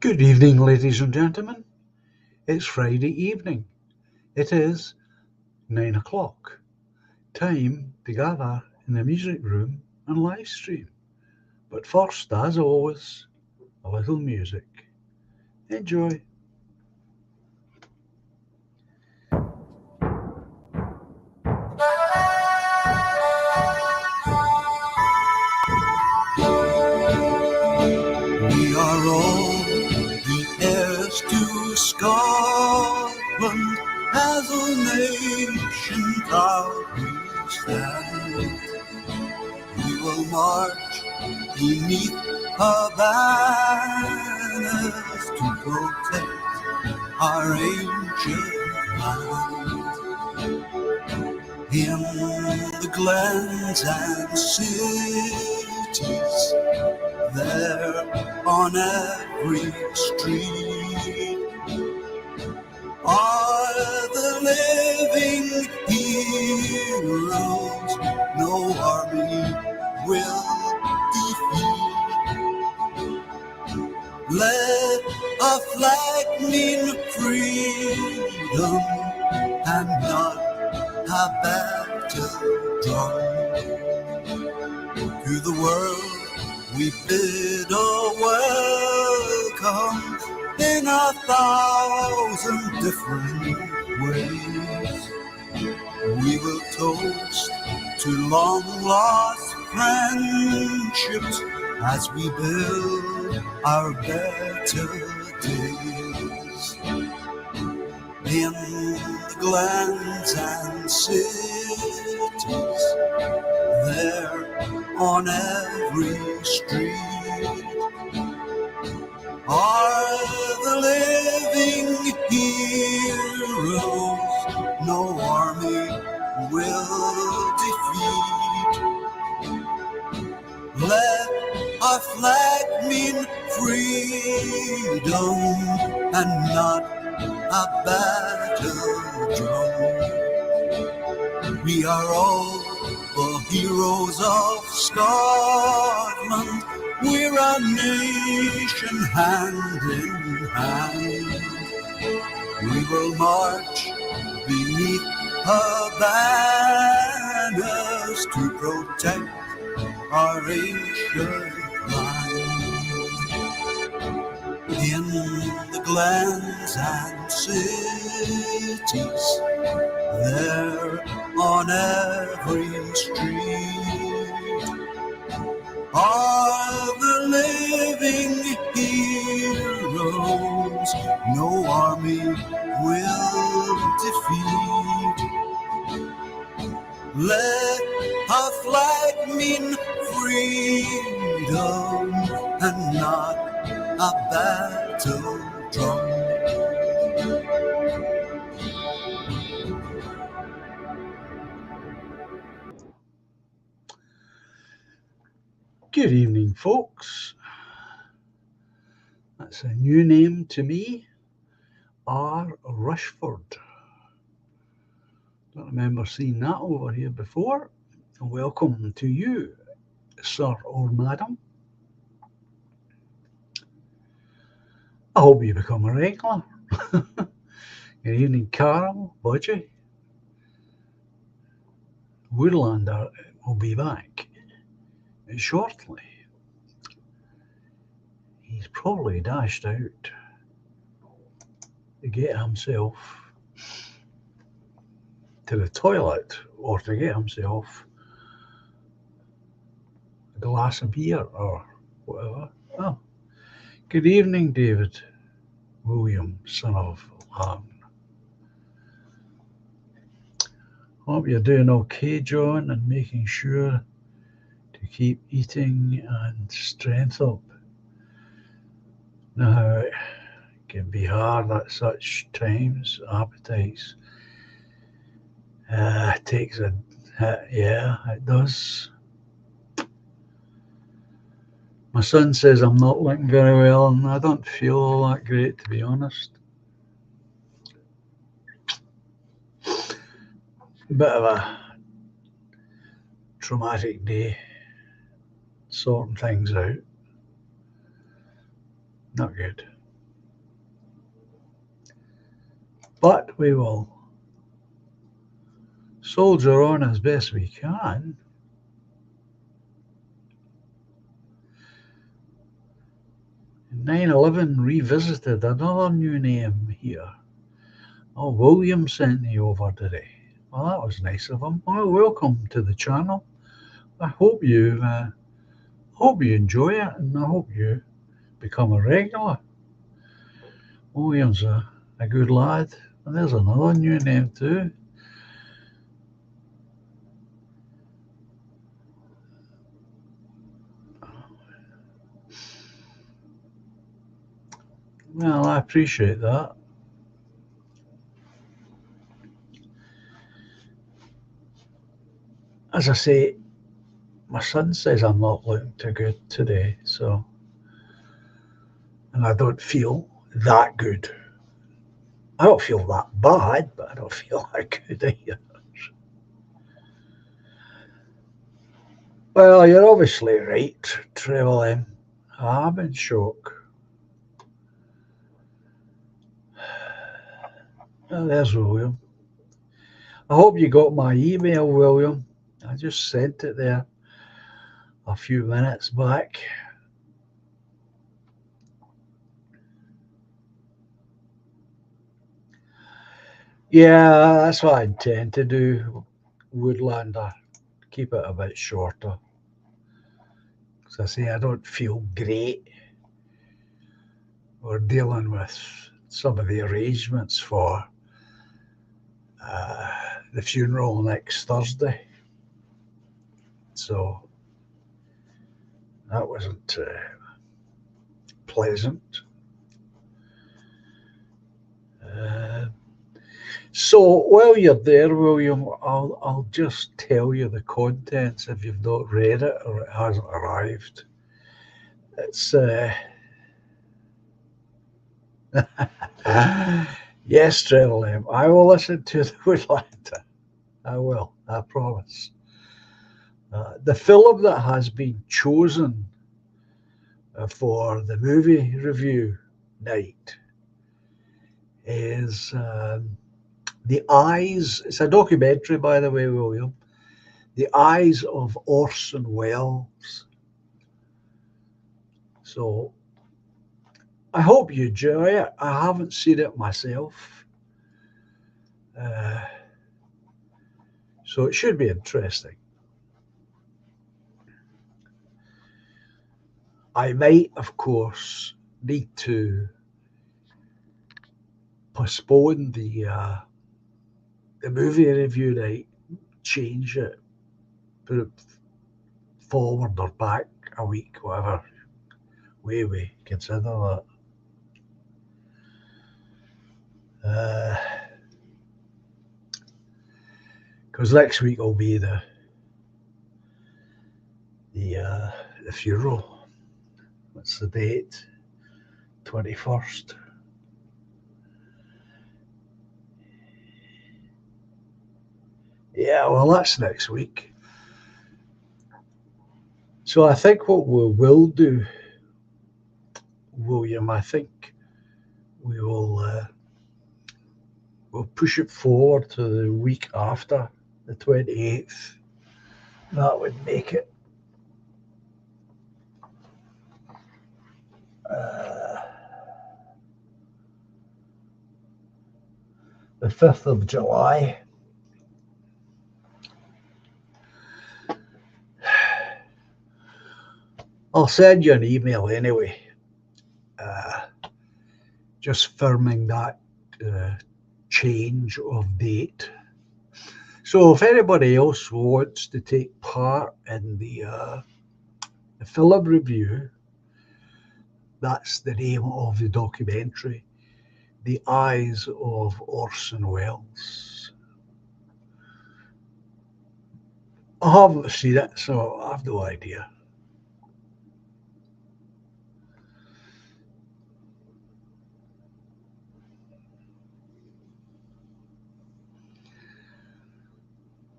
Good evening, ladies and gentlemen. It's Friday evening. It is 9 o'clock. Time to gather in the music room and live stream. But first, as always, a little music. Enjoy. We are all the heirs to Scotland, as a nation proud we stand. We will march beneath her banners to protect our ancient land. In the glens and cities, there on every street are the living heroes no army will defeat. Let a flag mean freedom and not a battle drum. To the world we bid a welcome in 1,000 different ways. We will toast to long lost friendships as we build our better days. In the glens and cities, there on every street are the living heroes no army will defeat. Let our flag mean freedom and not a battle drum. We are all the heroes of Scotland. We're a nation hand in hand. We will march beneath her banners to protect our ancient land. In the glens and cities, there on every street are the living heroes no army will defeat. Let our flag mean freedom and not a battle drum. Good evening, folks. That's a new name to me, R. Rushford. Don't remember seeing that over here before. Welcome to you, sir or madam. I hope you become a regular. Good evening, Carol, Budgie. Woodlander will be back shortly. He's probably dashed out to get himself to the toilet or to get himself a glass of beer or whatever. Oh, good evening, David William, son of Lan. Hope you're doing okay, John, and making sure to keep eating and strength up. Now, it can be hard at such times. Appetites takes a hit. Yeah, it does. My son says I'm not looking very well, and I don't feel all that great, to be honest. A bit of a traumatic day, sorting things out. Not good. But we will soldier on as best we can. 9/11 revisited, another new name here. Oh, William sent me over today. Well, that was nice of him. Well, welcome to the channel. I hope you enjoy it, and I hope you become a regular. William's a good lad, and there's another new name too. Well, I appreciate that. As I say, my son says I'm not looking too good today, and I don't feel that good. I don't feel that bad, but I don't feel that good either. Well, you're obviously right, Treble M. I'm in shock. Oh, there's William. I hope you got my email, William. I just sent it there a few minutes back. Yeah, that's what I intend to do, Woodlander. Keep it a bit shorter. As I say, I don't feel great. We're dealing with some of the arrangements for the funeral next Thursday. So that wasn't pleasant. So while you're there, William, I'll just tell you the contents if you've not read it or it hasn't arrived. It's yes, Trevor M. I will listen to the Woodlander. I will. I promise. The film that has been chosen for the movie review night is The Eyes. It's a documentary, by the way, William. The Eyes of Orson Welles. So I hope you enjoy it. I haven't seen it myself. So it should be interesting. I might, of course, need to postpone the movie review night, change it, put it forward or back a week, whatever way we consider that. Because next week will be the funeral. What's the date? 21st. Yeah, well, that's next week. So I think what we will do, William, I think we will we'll push it forward to the week after, the 28th. That would make it the 5th of July. I'll send you an email anyway, just firming that change of date. So if anybody else wants to take part in the film review, that's the name of the documentary, The Eyes of Orson Welles. I haven't seen it, so I have no idea.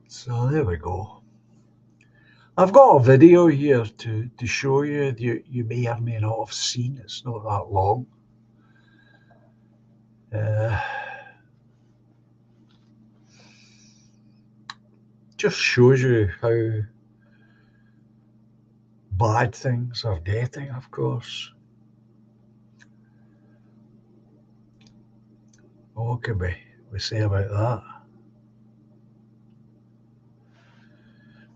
So there we go. I've got a video here to show you. You may or may not have seen. It's not that long. just shows you how bad things are getting, of course. What can we say about that?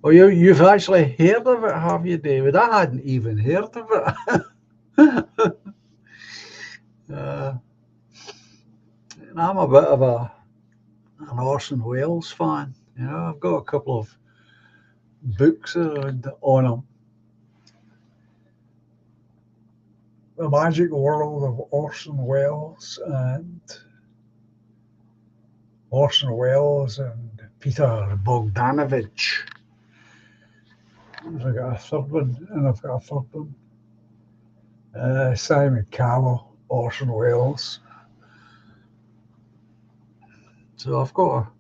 Well, you've actually heard of it, have you, David? I hadn't even heard of it. uh, I'm a bit of an Orson Welles fan. You know, I've got a couple of books on him. The Magic World of Orson Welles and Peter Bogdanovich. I've got a third one, and I've got a fourth one. Simon Cowell, Orson Welles. So I've got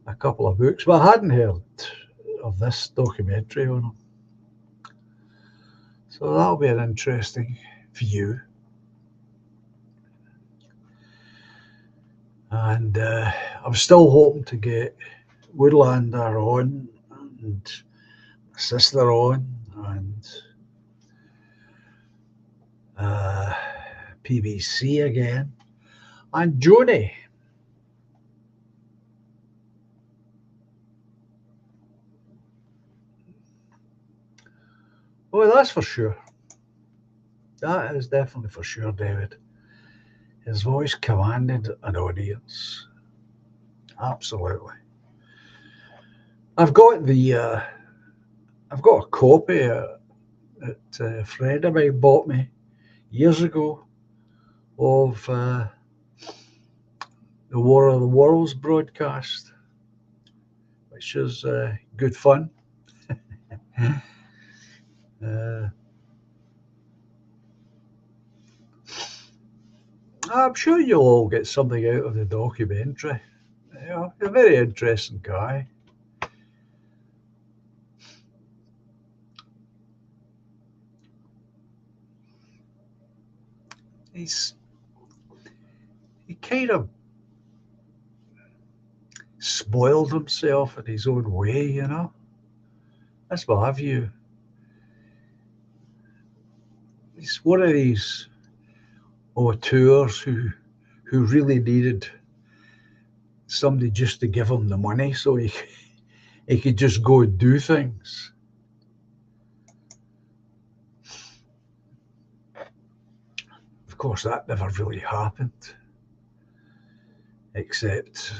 a couple of books, but I hadn't heard of this documentary on him. So that'll be an interesting view. And I'm still hoping to get Woodlander on and my sister on and PBC again and Joni. Well, that's for sure. That is definitely for sure, David. His voice commanded an audience. Absolutely. I've got a copy that a friend of mine bought me years ago of the War of the Worlds broadcast, which is good fun. I'm sure you'll all get something out of the documentary. You know, a very interesting guy. He kind of spoiled himself in his own way, you know. That's my view. He's one of these auteurs who really needed somebody just to give him the money so he could just go and do things. Of course, that never really happened, except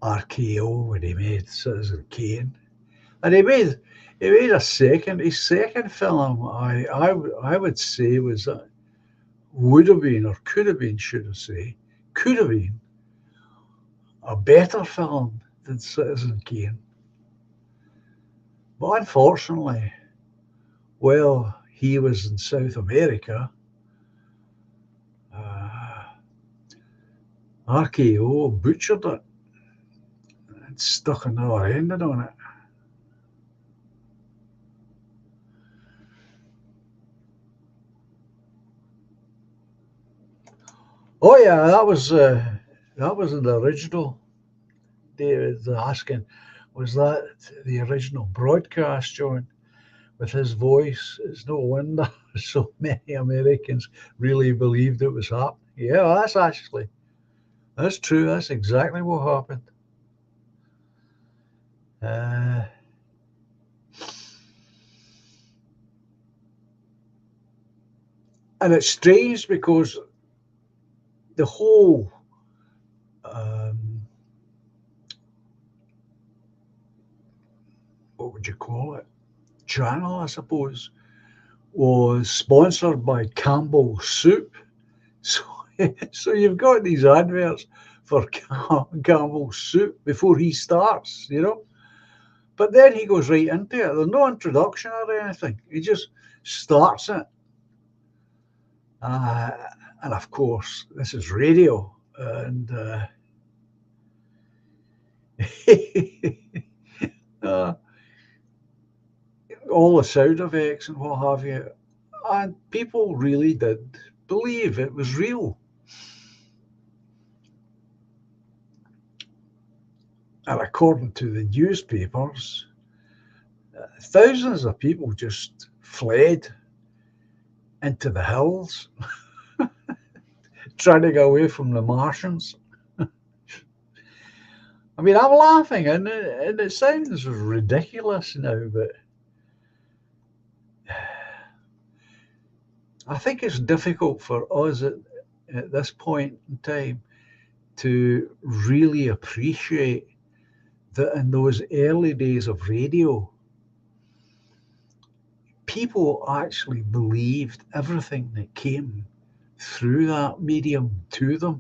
RKO when he made Citizen Kane, and his second film. I would say was would have been or could have been, should I say, could have been a better film than Citizen Kane. But unfortunately, while he was in South America, RKO butchered it and stuck another ending on it. Oh yeah, that was in the original. David asking, was that the original broadcast, John? With his voice, it's no wonder so many Americans really believed it was happening. Yeah, that's true. That's exactly what happened. Uh, and it's strange because the whole what would you call it? Channel, I suppose, was sponsored by Campbell Soup. So, so you've got these adverts for Campbell Soup before he starts, you know. But then he goes right into it. There's no introduction or anything. He just starts it. Uh, and of course, this is radio. And all the sound effects and what have you. And people really did believe it was real. And according to the newspapers, thousands of people just fled into the hills, trying to get away from the Martians. I mean, I'm laughing, and it sounds ridiculous now, but I think it's difficult for us at this point in time to really appreciate that in those early days of radio, people actually believed everything that came through that medium to them,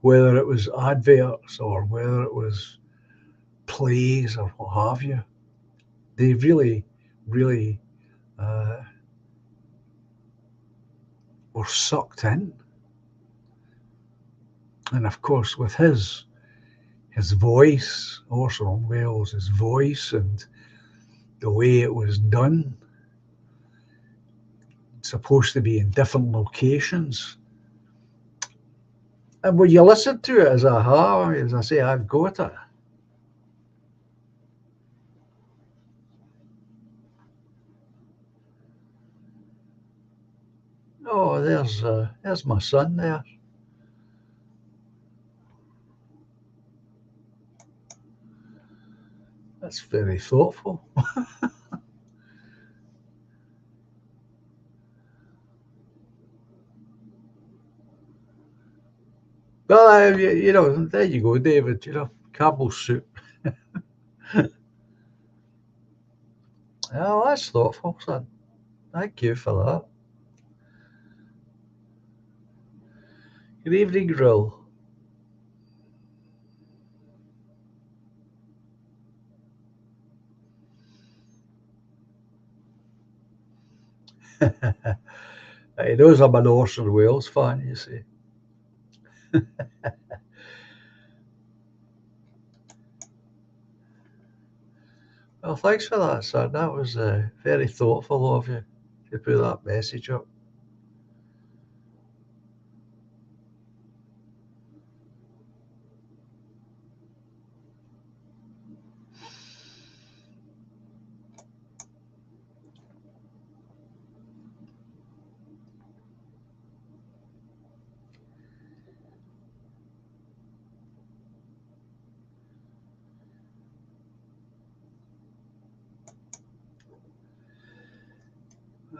whether it was adverts or whether it was plays or what have you. They really, really uh, were sucked in. And of course, with his voice, Orson Welles, his voice and the way it was done, it's supposed to be in different locations. And when you listen to it, as I say, I've got it. Oh, there's my son there. That's very thoughtful. Well, there you go, David. Campbell soup. Oh, that's thoughtful, son. Thank you for that. Good evening, Grill. He knows I'm an Orson Welles fan, you see. Well, thanks for that, son. That was very thoughtful of you to put that message up.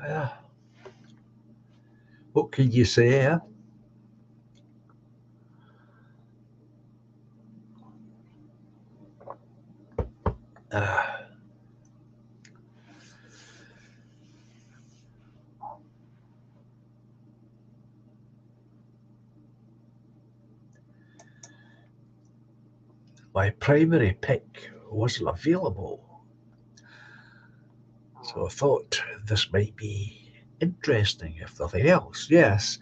Yeah. What can you say? Uh, my primary pick wasn't available, so I thought this might be interesting, if nothing else. Yes,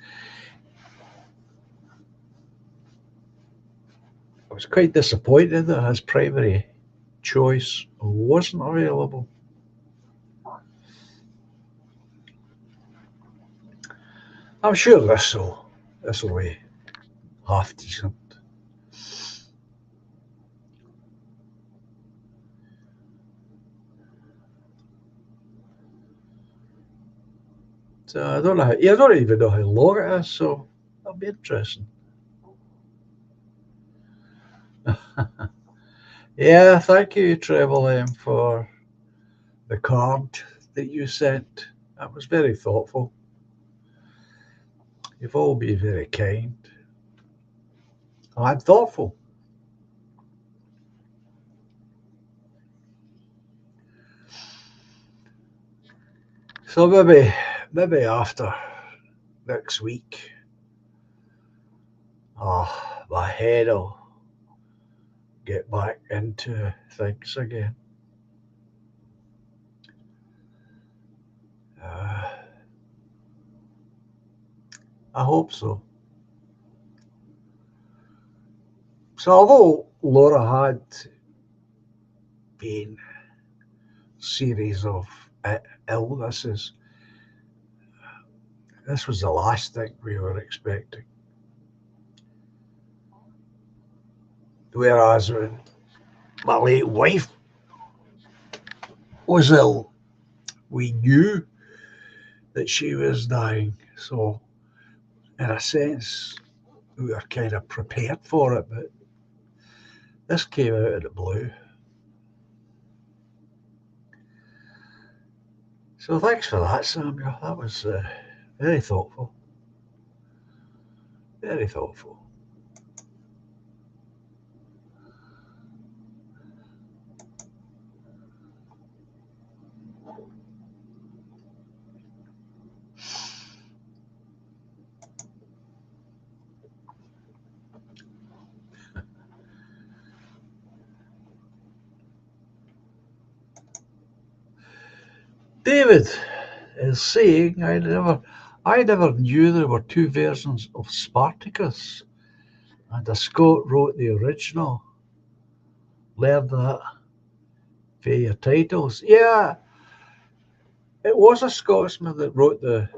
I was quite disappointed that his primary choice wasn't available. I'm sure this will be half decent. So I don't even know how long it is, so that'll be interesting. Yeah, thank you, Treble M, for the card that you sent. That was very thoughtful. You've all been very kind and thoughtful. So maybe after next week, my head will get back into things again. Uh, I hope so. So although Laura had been a series of illnesses, this was the last thing we were expecting. Whereas when my late wife was ill, we knew that she was dying. So, in a sense, we were kind of prepared for it, but this came out of the blue. So, thanks for that, Samuel. That was very thoughtful. Very thoughtful. David is saying, I never knew there were two versions of Spartacus, and a Scot wrote the original. Learned that via your titles. Yeah, it was a Scotsman that wrote the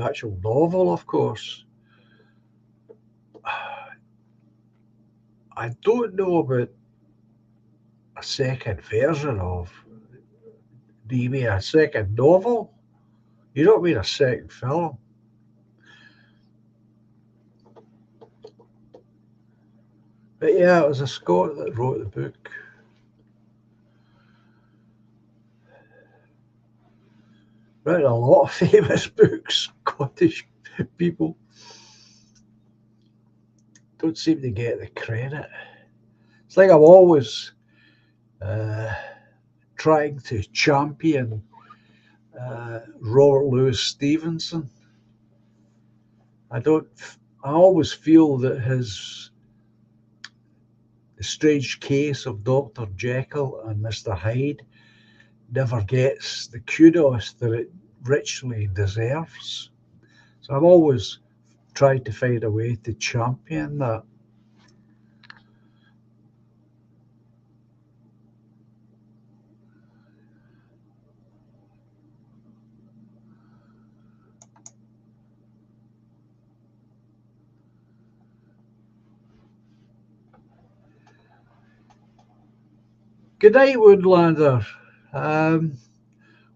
actual novel, of course. I don't know about a second version of. Do you mean a second novel? You don't mean a second film? But yeah, it was a Scot that wrote the book. Written a lot of famous books. Scottish people don't seem to get the credit. It's like I'm always uh, trying to champion Robert Louis Stevenson. I don't. I always feel that his The Strange Case of Dr. Jekyll and Mr. Hyde never gets the kudos that it richly deserves. So I've always tried to find a way to champion that. Good night, Woodlander.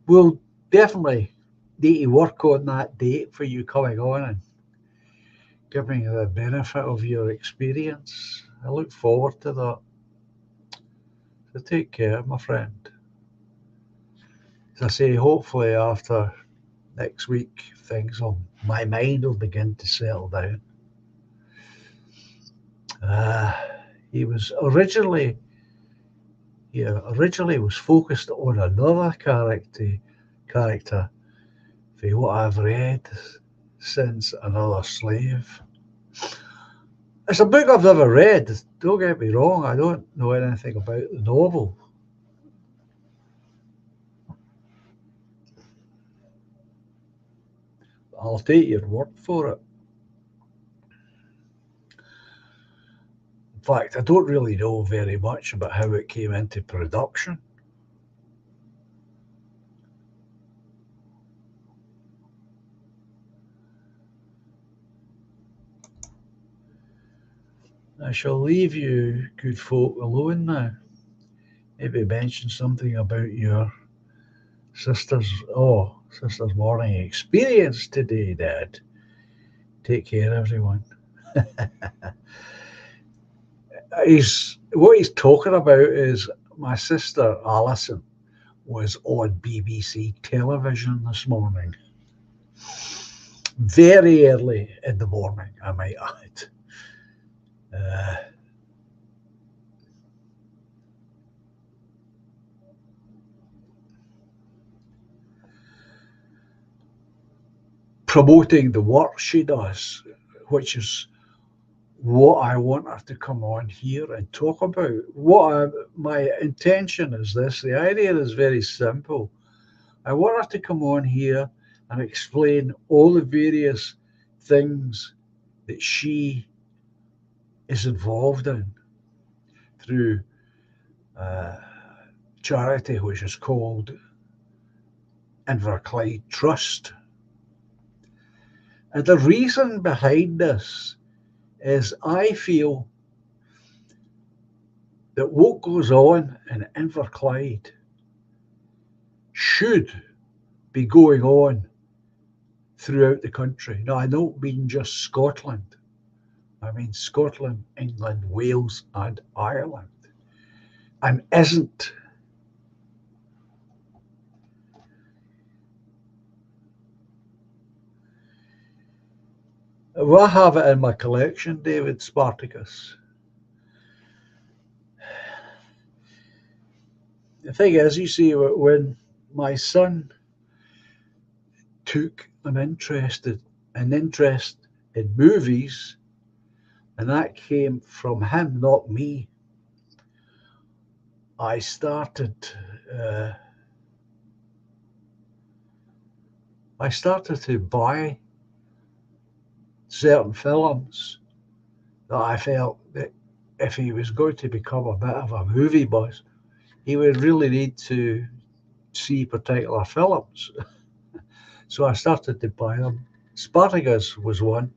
We'll definitely need to work on that date for you coming on and giving the benefit of your experience. I look forward to that. So take care, my friend. As I say, hopefully after next week, my mind will begin to settle down. Uh, he was originally, originally was focused on another character for what I've read since Another Slave. It's a book I've never read. Don't get me wrong. I don't know anything about the novel. I'll take your word for it. In fact, I don't really know very much about how it came into production. I shall leave you, good folk, alone now. Maybe mention something about your sister's morning experience today, Dad. Take care, everyone. What he's talking about is my sister Alison was on BBC television this morning. Very early in the morning, I might add. Promoting the work she does, which is what I want her to come on here and talk about. My intention is this. The idea is very simple. I want her to come on here and explain all the various things that she is involved in through charity which is called Inverclyde Trust. And the reason behind this is I feel that what goes on in Inverclyde should be going on throughout the country. Now, I don't mean just Scotland. I mean Scotland, England, Wales, and Ireland. And isn't. Well, I have it in my collection, David Spartacus. The thing is, you see, when my son took an interest in movies, and that came from him, not me. I started uh, to buy certain films that I felt that if he was going to become a bit of a movie buzz, he would really need to see particular films. So I started to buy them. Spartacus was one.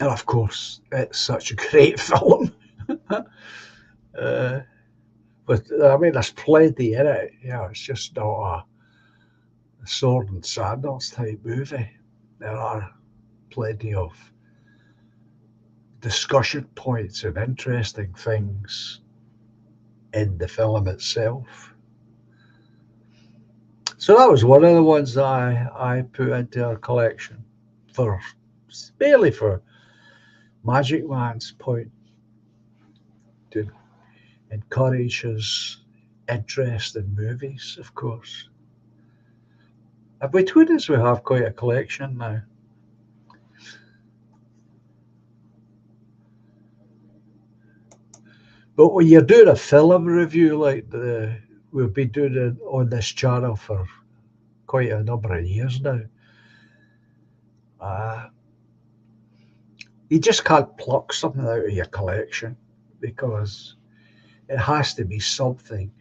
And of course, it's such a great film. uh, but I mean, there's plenty in it. It's just not a sword and sandals type movie. There are plenty of discussion points and interesting things in the film itself. So that was one of the ones that I put into our collection for barely for Magic Man's point to encourage his interest in movies, of course. And between us, we have quite a collection now. But when you're doing a film review like we've been doing it on this channel for quite a number of years now, you just can't pluck something out of your collection because it has to be something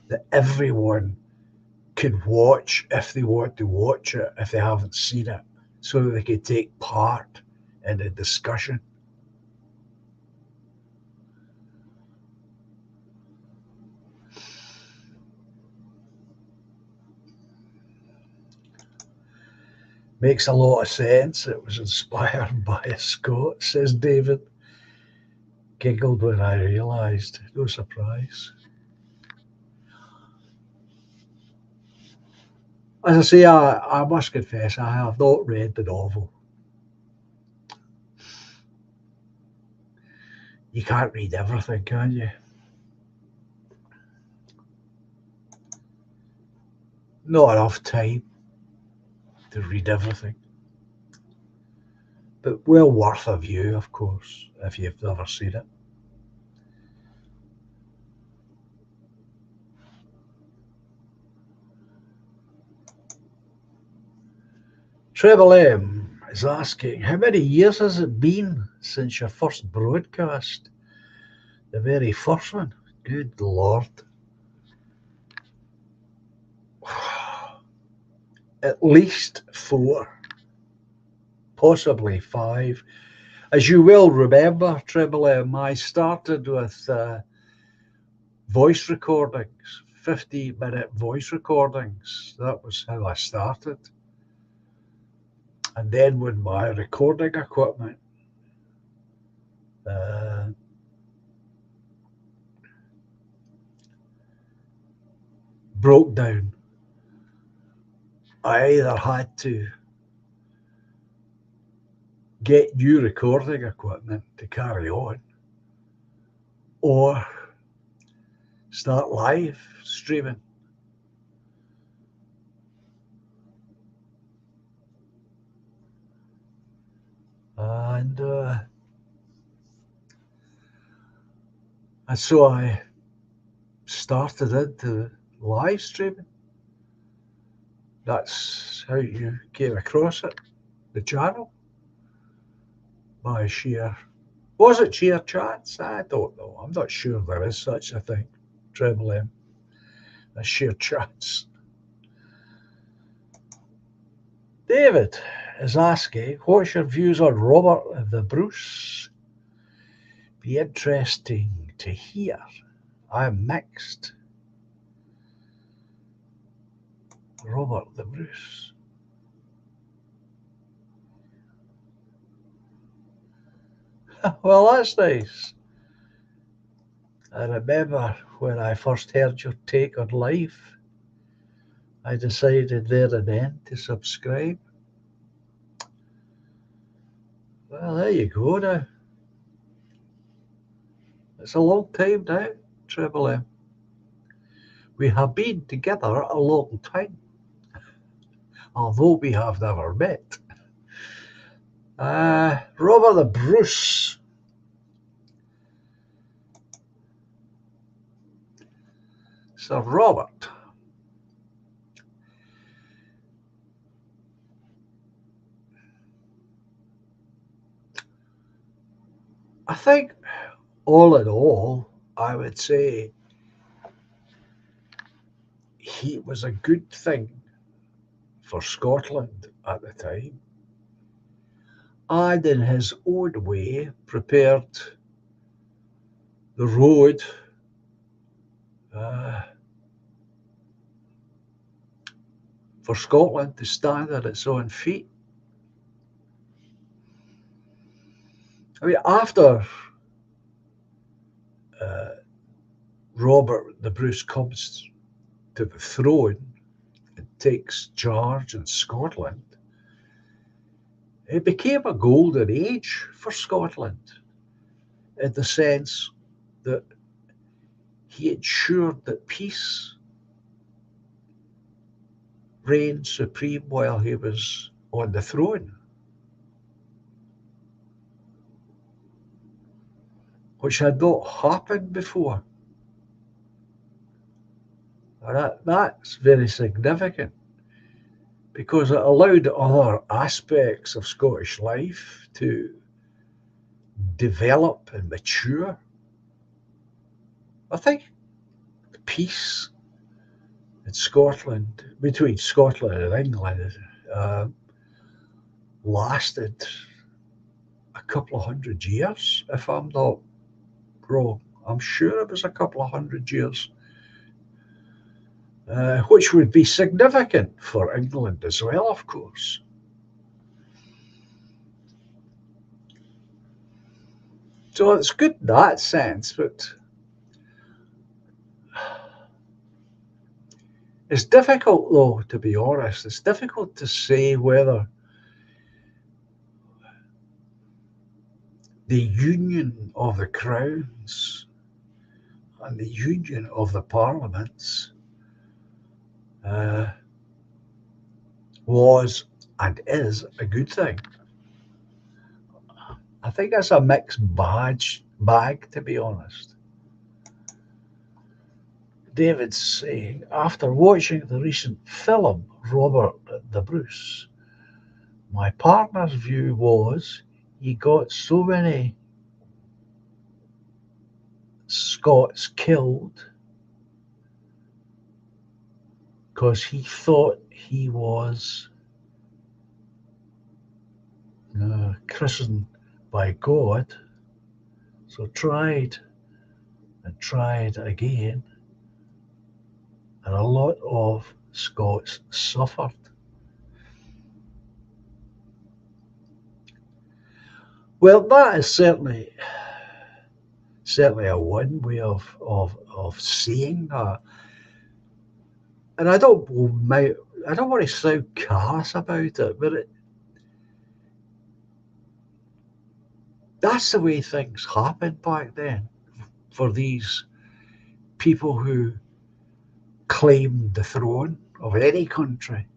that everyone can watch if they want to watch it, if they haven't seen it, so that they can take part in the discussion. Makes a lot of sense. It was inspired by a Scot, says David. Giggled when I realised. No surprise. As I say, I must confess, I have not read the novel. You can't read everything, can you? Not enough time to read everything. But well worth a view, of course, if you've never seen it. Treble M is asking, how many years has it been since your first broadcast? The very first one? Good Lord. At least 4, possibly 5. As you will remember, Treble M, I started with voice recordings, 50-minute voice recordings. That was how I started. And then when my recording equipment broke down, I either had to get new recording equipment to carry on or start live streaming. And so I started into live streaming. That's how you came across it, the channel. By sheer, was it sheer chance? I don't know. I'm not sure there is such a thing, Treble M. a sheer chance. David is asking, what's your views on Robert the Bruce? Be interesting to hear. I'm mixed. Robert the Bruce. Well, that's nice. I remember when I first heard your take on life, I decided there and then to subscribe. Well, there you go now. It's a long time now, Triple M. We have been together a long time, although we have never met. Robert the Bruce. Sir Robert. I think, all in all, I would say he was a good thing for Scotland at the time, and in his own way prepared the road for Scotland to stand on its own feet. I mean, after Robert the Bruce comes to the throne and takes charge in Scotland, it became a golden age for Scotland in the sense that he ensured that peace reigned supreme while he was on the throne, which had not happened before. That's very significant because it allowed other aspects of Scottish life to develop and mature. I think peace in Scotland, between Scotland and England, lasted a couple of 100 years, if I'm not wrong. I'm sure it was a couple of 100 years, which would be significant for England as well, of course. So it's good in that sense, but it's difficult, though, to be honest. It's difficult to say whether the union of the crowns and the union of the parliaments was and is a good thing. I think that's a mixed bag, to be honest. David's saying, after watching the recent film, Robert the Bruce, my partner's view was he got so many Scots killed because he thought he was christened by God, so tried and tried again, and a lot of Scots suffered. Well, that is certainly a one way of seeing that. And I don't want to sound callous about it, but that's the way things happened back then for these people who claimed the throne of any country.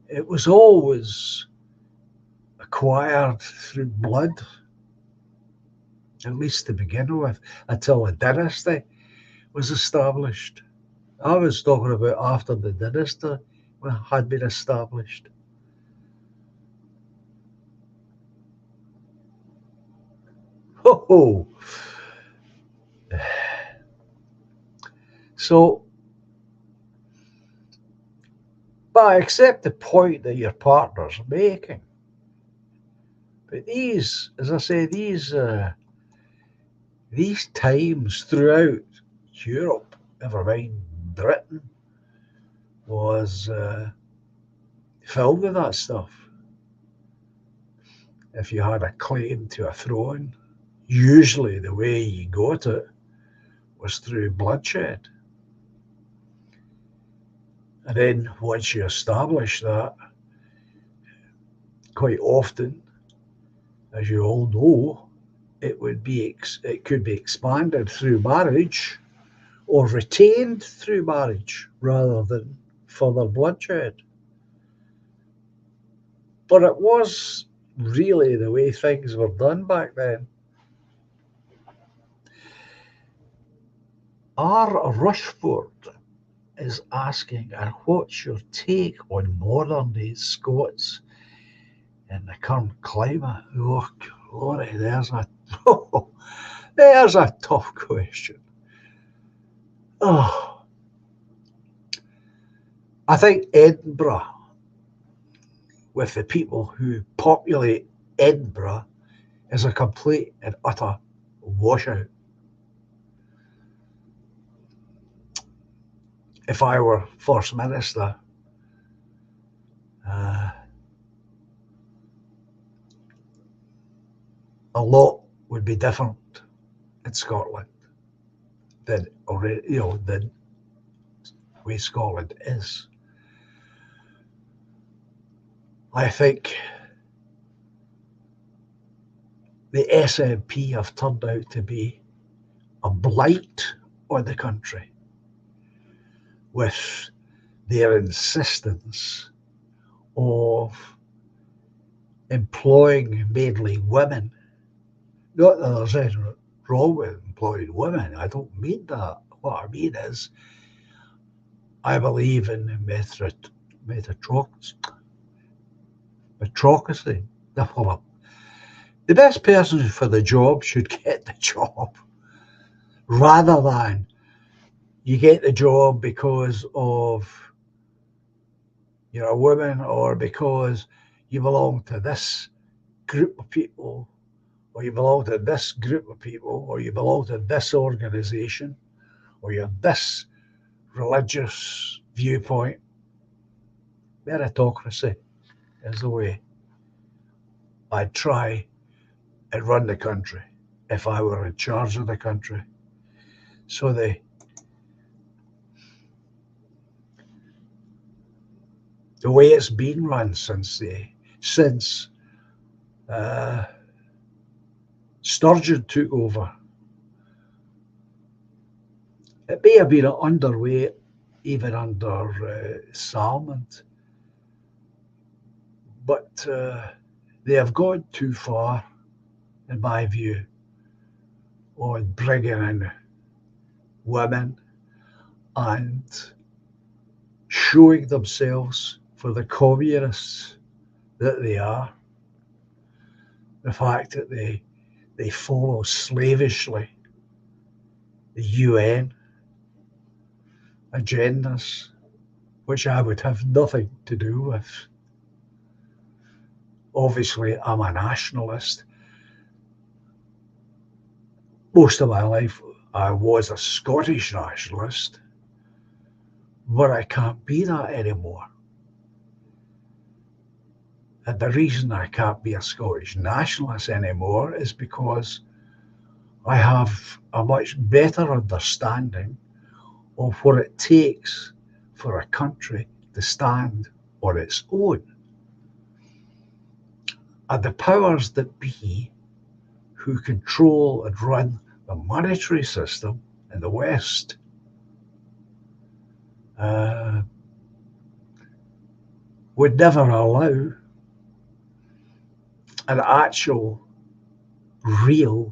It was always acquired through blood, at least to begin with, until a dynasty was established. I was talking about after the dynasty had been established. Ho ho! So But I accept the point that your partner's making. But these, as I say, these times throughout Europe, never mind Britain, was filled with that stuff. If you had a claim to a throne, usually the way you got it was through bloodshed. And then once you establish that, quite often, as you all know, it could be expanded through marriage or retained through marriage rather than further bloodshed. But it was really the way things were done back then. R. Rushford is asking, and what's your take on modern day Scots in the current climate? Oh, glory, there's a tough question. Oh, I think Edinburgh, with the people who populate Edinburgh, is a complete and utter washout. If I were First Minister, a lot would be different in Scotland than the way Scotland is. I think the SNP have turned out to be a blight on the country with their insistence of employing mainly women. Not that there's anything wrong with employing women, I don't mean that. What I mean is, I believe in meritocracy. The best person for the job should get the job, rather than you get the job because of you're a woman or because you belong to this group of people, or you belong to this group of people, or you belong to this organization, or you're this religious viewpoint. Meritocracy is the way I'd try and run the country if I were in charge of the country. So the way it's been run since Sturgeon took over, it may have been underway even under Salmond, but they have gone too far, in my view, on bringing in women and showing themselves for the communists that they are. The fact that they follow slavishly the UN agendas, which I would have nothing to do with. Obviously, I'm a nationalist. Most of my life, I was a Scottish nationalist, but I can't be that anymore. And the reason I can't be a Scottish nationalist anymore is because I have a much better understanding of what it takes for a country to stand on its own. And the powers that be who control and run the monetary system in the West would never allow an actual, real,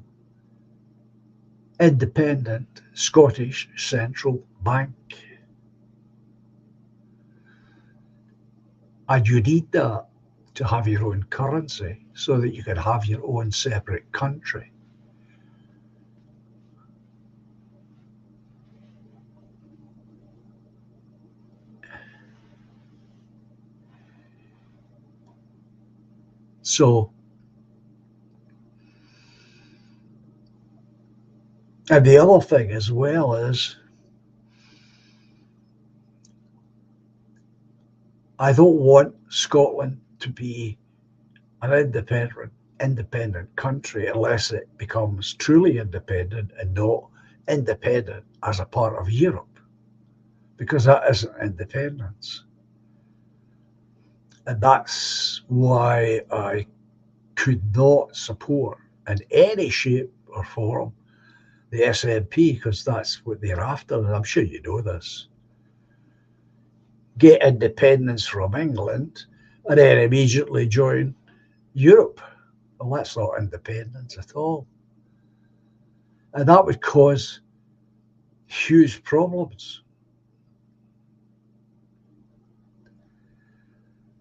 independent Scottish central bank. And you need that to have your own currency so that you can have your own separate country. So, and the other thing as well is, I don't want Scotland to be an independent country unless it becomes truly independent and not independent as a part of Europe, because that isn't independence. And that's why I could not support in any shape or form the SNP, because that's what they're after, and I'm sure you know this. Get independence from England and then immediately join Europe. Well, that's not independence at all. And that would cause huge problems.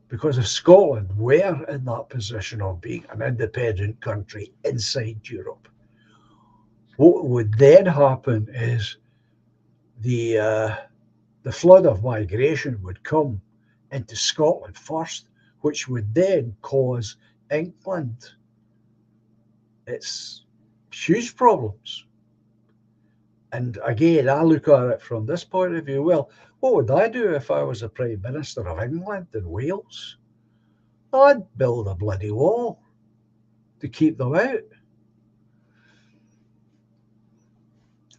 Because if Scotland were in that position of being an independent country inside Europe, what would then happen is the uh, the flood of migration would come into Scotland first, which would then cause England its huge problems. And again, I look at it from this point of view. Well, what would I do if I was the Prime Minister of England and Wales? I'd build a bloody wall to keep them out.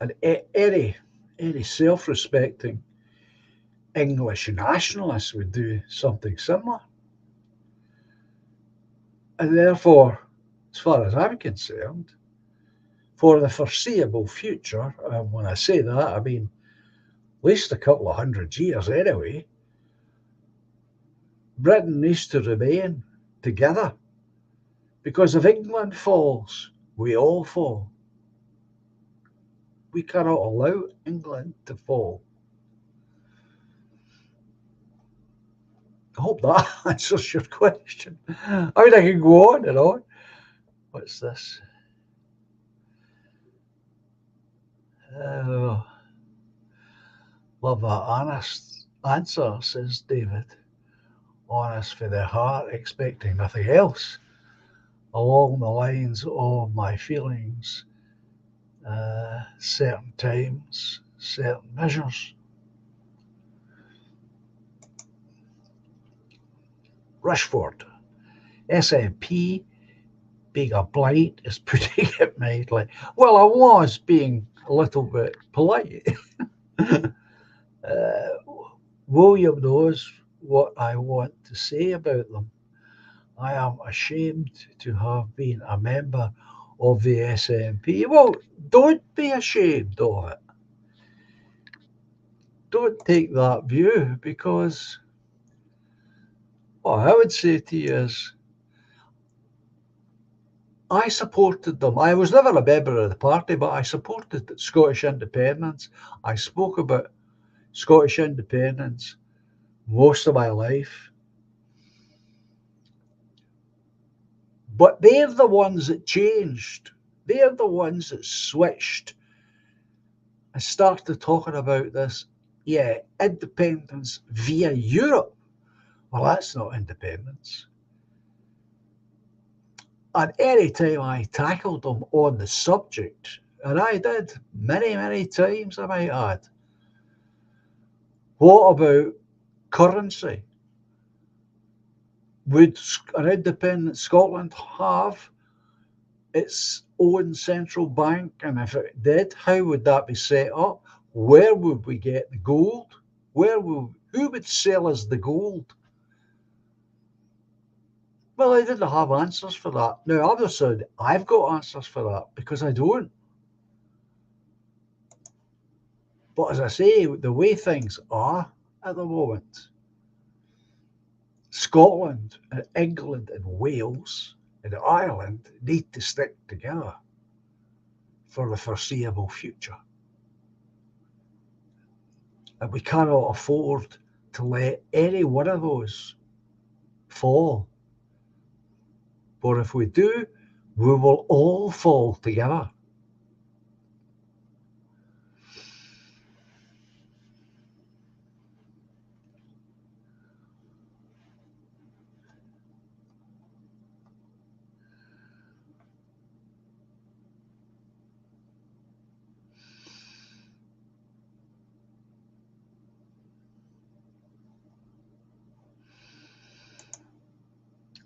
And any self-respecting English nationalist would do something similar. And therefore, as far as I'm concerned, for the foreseeable future, and when I say that, I mean at least a couple of 100 years anyway, Britain needs to remain together. Because if England falls, we all fall. We cannot allow England to fall. I hope that answers your question. I mean, I can go on and on. What's this? Oh, love that honest answer, says David. Honest for the heart, expecting nothing else. Along the lines of my feelings, certain times, certain measures. Rushford, SNP being a blight is putting it mildly. Well, I was being a little bit polite. uh, William knows what I want to say about them. I am ashamed to have been a member of the SNP. Well, don't be ashamed of it. Don't take that view, because what I would say to you is I supported them. I was never a member of the party, but I supported Scottish independence. I spoke about Scottish independence most of my life. But they're the ones that changed. They're the ones that switched and started talking about this, yeah, independence via Europe. Well, that's not independence. And any time I tackled them on the subject, and I did many, many times, I might add, what about currency? Would an independent Scotland have its own central bank? And if it did, how would that be set up? Where would we get the gold? Who would sell us the gold? Well, I didn't have answers for that. Now, obviously, I've got answers for that because I don't. But as I say, the way things are at the moment, Scotland and England and Wales and Ireland need to stick together for the foreseeable future. And we cannot afford to let any one of those fall. But if we do, we will all fall together.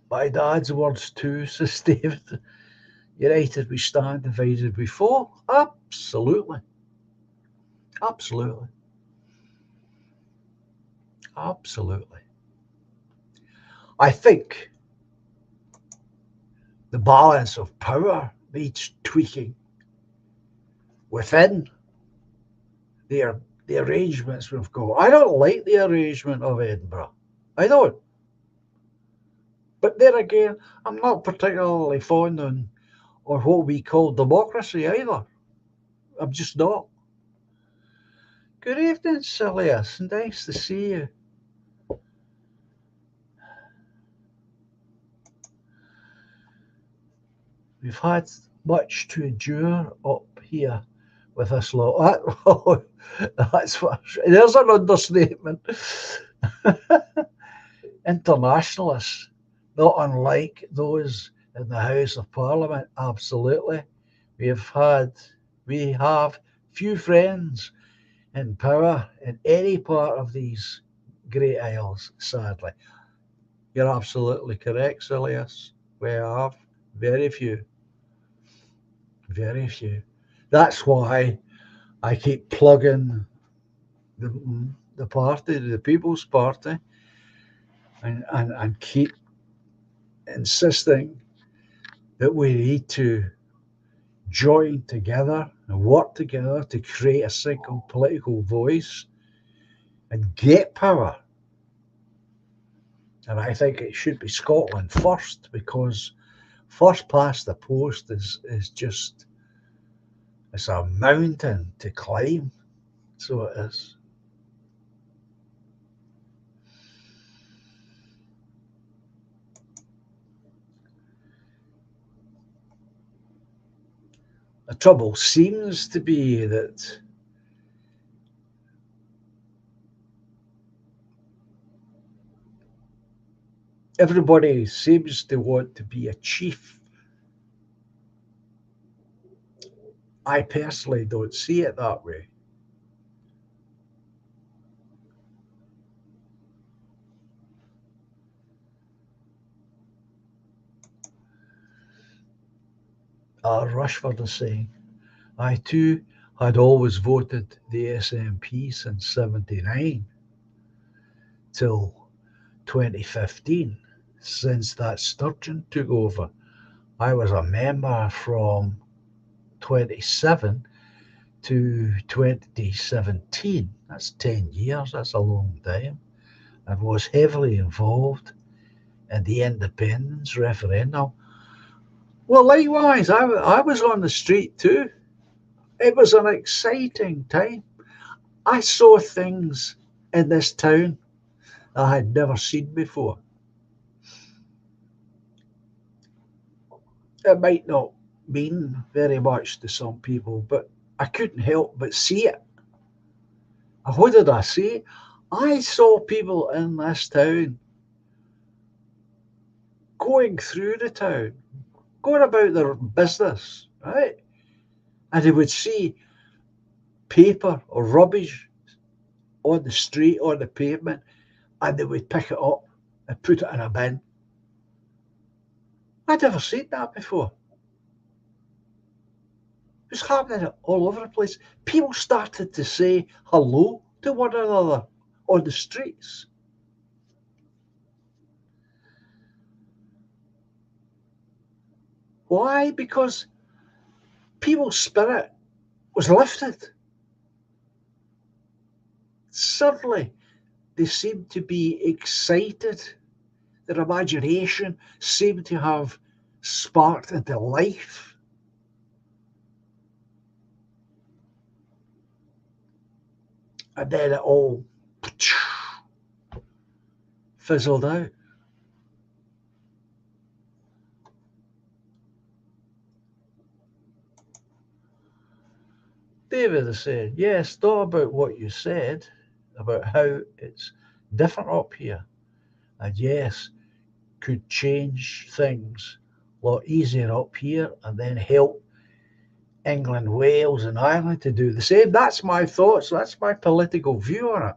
My dad's words too, says David. United we stand, divided we fall. Absolutely. Absolutely. Absolutely. I think the balance of power needs tweaking within the, the arrangements we've got. I don't like the arrangement of Edinburgh. I don't. But there again, I'm not particularly fond on what we call democracy either. I'm just not. Good evening, Celius. Nice to see you. We've had much to endure up here with this lot. That's what, there's an understatement. Internationalists, not unlike those in the House of Parliament, absolutely. We've had, we have few friends in power in any part of these great isles, sadly. You're absolutely correct, Silius. We have very few, very few. That's why I keep plugging the party, the People's Party, and keep insisting that we need to join together and work together to create a single political voice and get power. And I think it should be Scotland first, because first past the post is just, it's a mountain to climb. So it is. The trouble seems to be that everybody seems to want to be a chief. I personally don't see it that way. Rushford is saying, I too had always voted the SNP since 79 till 2015. Since that Sturgeon took over, I was a member from 27 to 2017. That's 10 years, that's a long time. I was heavily involved in the independence referendum. Well, likewise, I was on the street too. It was an exciting time. I saw things in this town I had never seen before. It might not mean very much to some people, but I couldn't help but see it. And what did I see? I saw people in this town going through the town, going about their business, right? And they would see paper or rubbish on the street, on the pavement, and they would pick it up and put it in a bin. I'd never seen that before. It was happening all over the place. People started to say hello to one another on the streets. Why? Because people's spirit was lifted. Suddenly, they seemed to be excited. Their imagination seemed to have sparked into life. And then it all fizzled out. David is saying, yes, thought about what you said about how it's different up here. And yes, could change things a lot easier up here and then help England, Wales, and Ireland to do the same. That's my thoughts. That's my political view on it.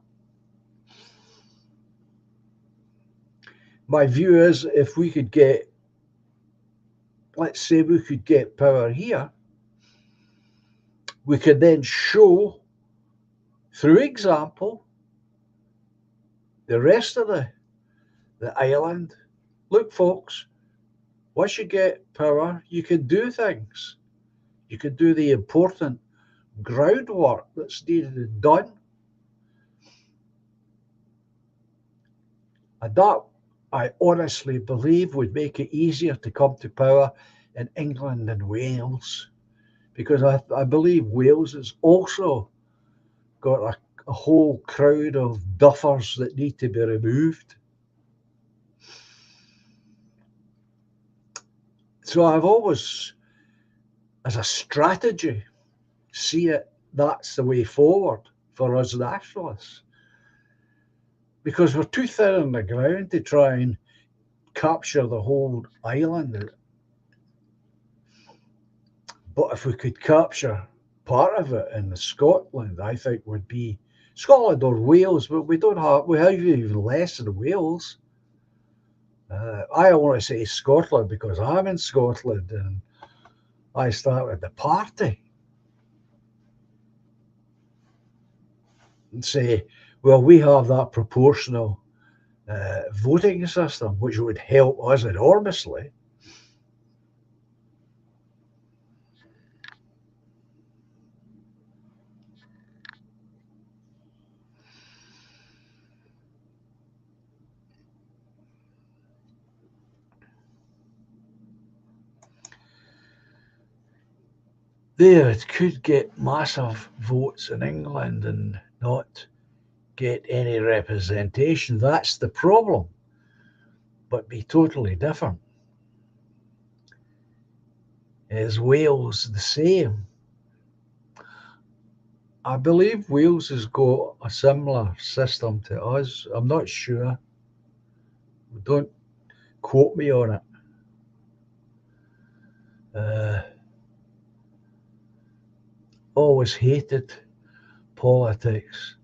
My view is if we could get, let's say we could get power here, we could then show through example the rest of the island. Look, folks, once you get power, you can do things. You can do the important groundwork that's needed done. And that, I honestly believe, would make it easier to come to power in England and Wales, because I believe Wales has also got a whole crowd of duffers that need to be removed. So I've always, as a strategy, see it that's the way forward for us nationalists. Because we're too thin on the ground to try and capture the whole island. But if we could capture part of it in Scotland, I think would be Scotland or Wales, but we have even less than Wales. I want to say Scotland because I'm in Scotland and I started the party and say, well, we have that proportional voting system, which would help us enormously. There, it could get massive votes in England and not get any representation. That's the problem, but be totally different. Is Wales the same? I believe Wales has got a similar system to us. I'm not sure. Don't quote me on it. Uh, Always hated politics,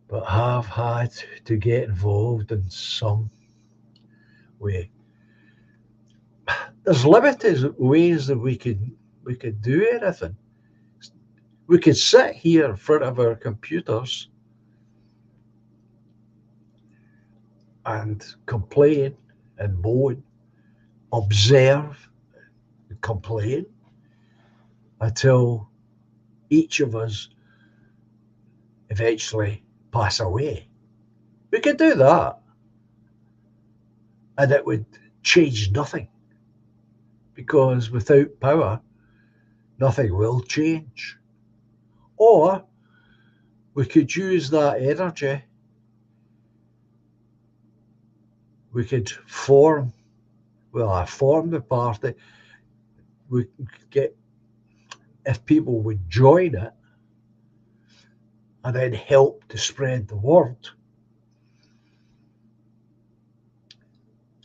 but have had to get involved in some way. There's limited ways that we could do anything. We could sit here in front of our computers and complain and moan, observe, and complain until each of us eventually pass away. We could do that, and it would change nothing because without power, nothing will change. Or we could use that energy, we could form, well, I form the party, we could get, if people would join it and then help to spread the word,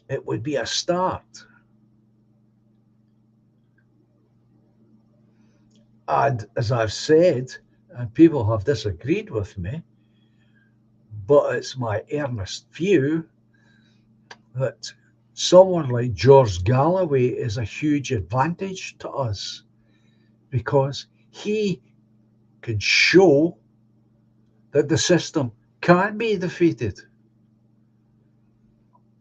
it would be a start. And as I've said, and people have disagreed with me, but it's my earnest view that someone like George Galloway is a huge advantage to us because he can show that the system can be defeated.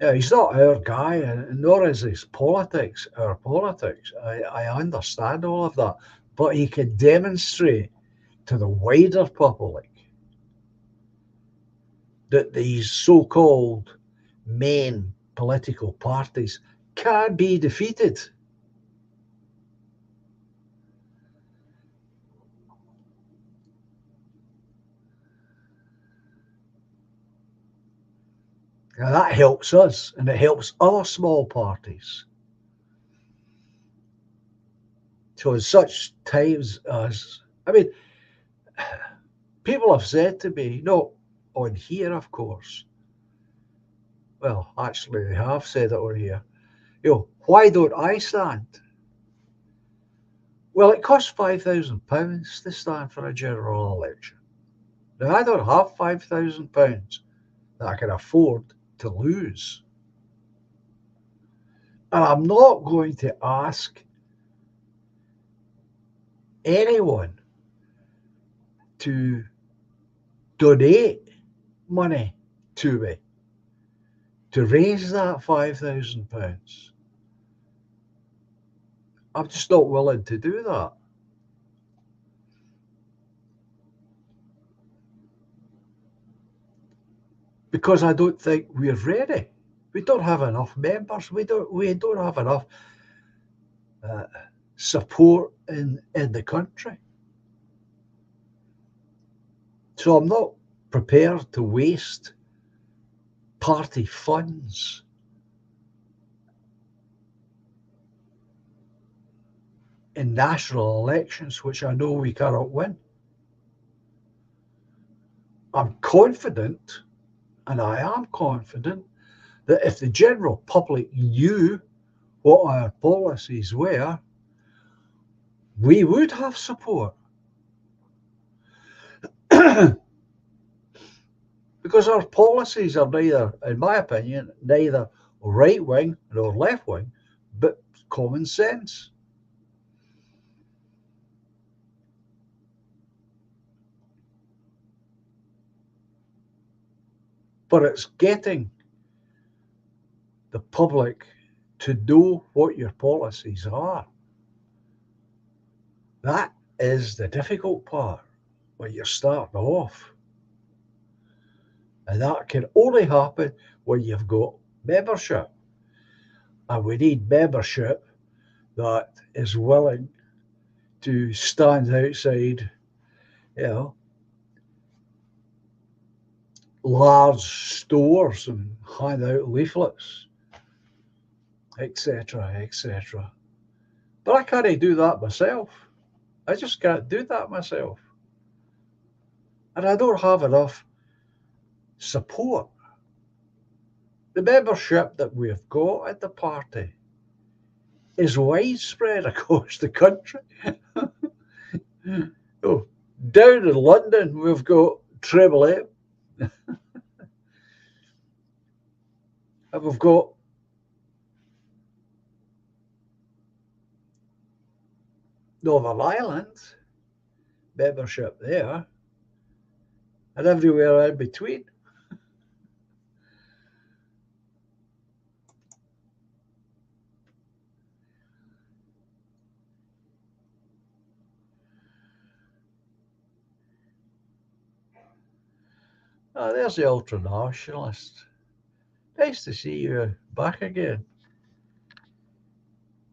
Yeah, he's not our guy, and nor is his politics our politics. I understand all of that, but he can demonstrate to the wider public that these so-called main political parties can be defeated. Now that helps us, and it helps other small parties. So in such times as, I mean, people have said to me, not on here, of course. Well, actually, they have said it on here. Why don't I stand? Well, it costs £5,000 to stand for a general election. Now, I don't have £5,000 that I can afford to lose. And I'm not going to ask anyone to donate money to me to raise that £5,000. I'm just not willing to do that. Because I don't think we're ready. We don't have enough members. We don't have enough uh, support in the country. So I'm not prepared to waste party funds in national elections, which I know we cannot win. I'm confident, and I am confident, that if the general public knew what our policies were, we would have support. Because our policies are neither, in my opinion, neither right wing nor left wing, but common sense. But it's getting the public to know what your policies are. That is the difficult part when you're starting off. And that can only happen when you've got membership. And we need membership that is willing to stand outside, you know, large stores and hand out leaflets, etc., etc. But I can't do that myself. I just can't do that myself. And I don't have enough support. The membership that we've got at the party is widespread across the country. Oh, down in London, we've got Treble M, and we've got Northern Ireland membership there, and everywhere in between. Ah, there's the ultra nationalist. Nice to see you back again.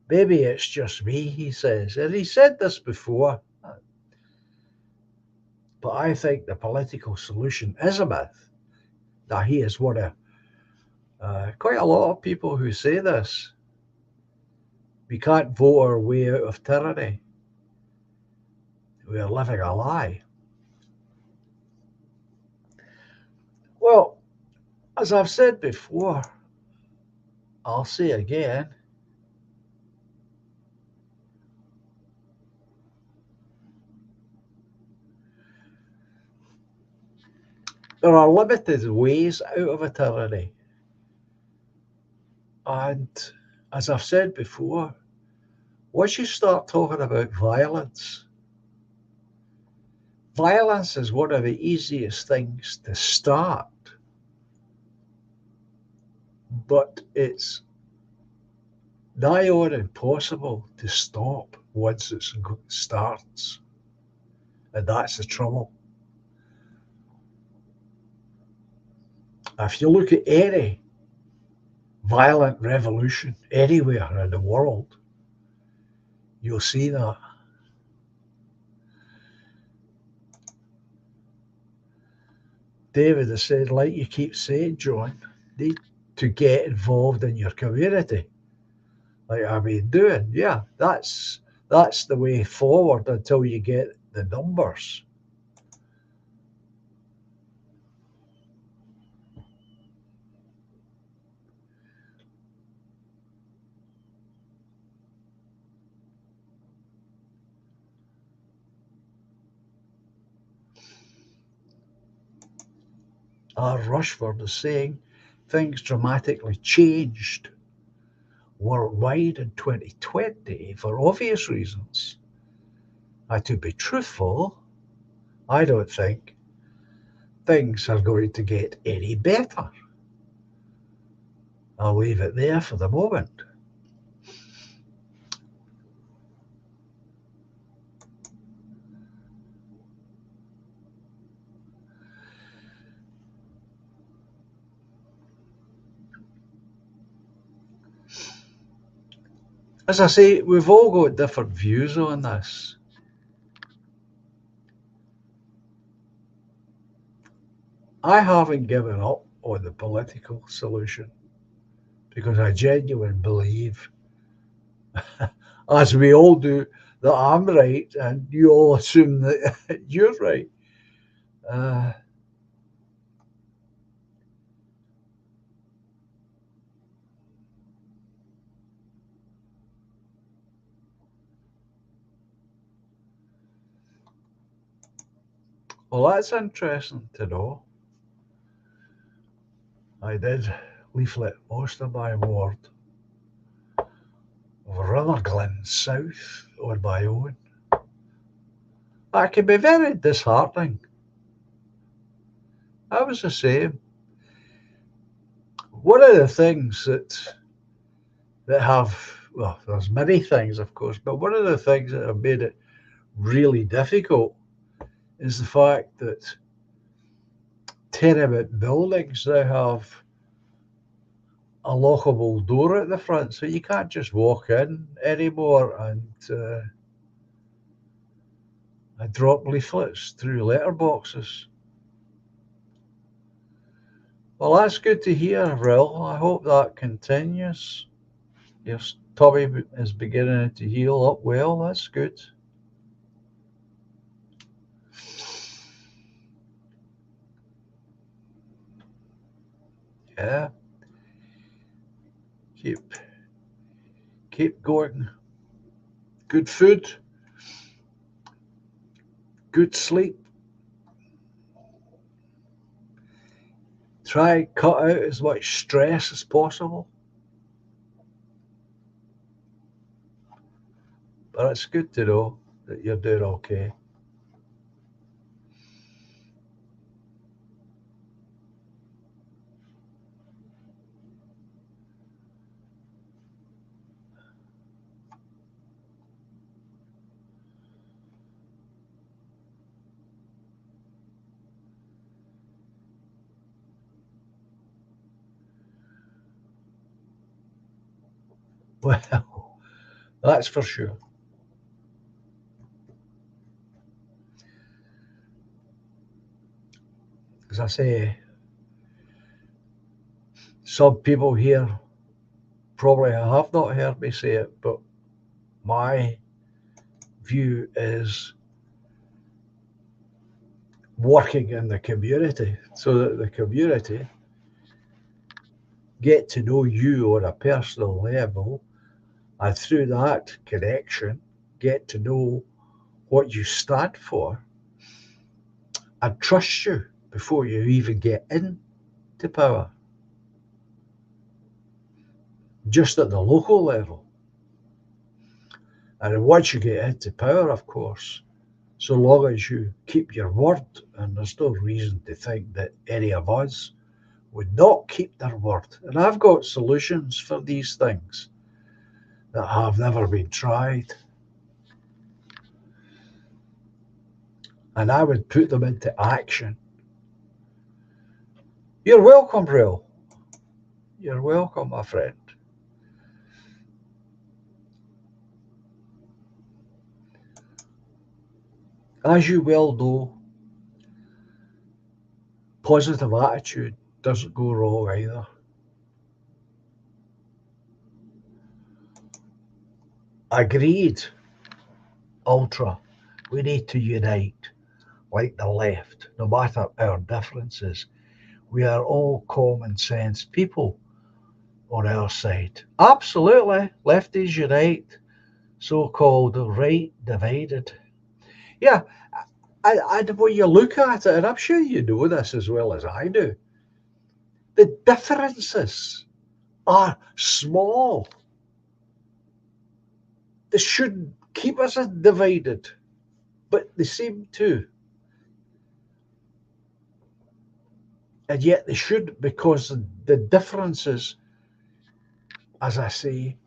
Maybe it's just me, he says. And he said this before, but I think the political solution is a myth. Now, he is one of quite a lot of people who say this. We can't vote our way out of tyranny. We are living a lie. Well, as I've said before, I'll say again, there are limited ways out of a tyranny. And as I've said before, once you start talking about violence, violence is one of the easiest things to start, but it's nigh on impossible to stop once it starts. And that's the trouble. If you look at any violent revolution anywhere in the world, you'll see that. David has said, like you keep saying, John, need to get involved in your community. Like I've been doing. Yeah, that's the way forward until you get the numbers. R. Rushford is saying things dramatically changed worldwide in 2020 for obvious reasons. And to be truthful, I don't think things are going to get any better. I'll leave it there for the moment. As I say, we've all got different views on this. I haven't given up on the political solution because I genuinely believe, as we all do, that I'm right and you all assume that you're right. Uh, well, that's interesting to know. I did leaflet most of my ward of Rutherglen South on my own. That can be very disheartening. I was the same. One of the things that have, well, there's many things, of course, but one of the things that have made it really difficult is the fact that tenement buildings now have a lockable door at the front, so you can't just walk in anymore and drop leaflets through letterboxes. Well, that's good to hear, Ril. I hope that continues. Your tummy is beginning to heal up well. That's good. Yeah. Keep going. Good food, good sleep. Try cut out as much stress as possible. But it's good to know that you're doing okay. Well, that's for sure. As I say, some people here probably have not heard me say it, but my view is working in the community so that the community get to know you on a personal level, and through that connection get to know what you stand for and trust you before you even get into power, just at the local level. And once you get into power, of course, so long as you keep your word, and there's no reason to think that any of us would not keep their word. And I've got solutions for these things that have never been tried. And I would put them into action. You're welcome, Real. You're welcome, my friend. As you well know, positive attitude doesn't go wrong either. Agreed, Ultra. We need to unite like the left, no matter our differences. We are all common sense people on our side. Absolutely, lefties unite, so called right divided. Yeah, and when you look at it, and I'm sure you know this as well as I do, the differences are small. They shouldn't keep us divided, but they seem to. And yet they should, because the differences, as I say,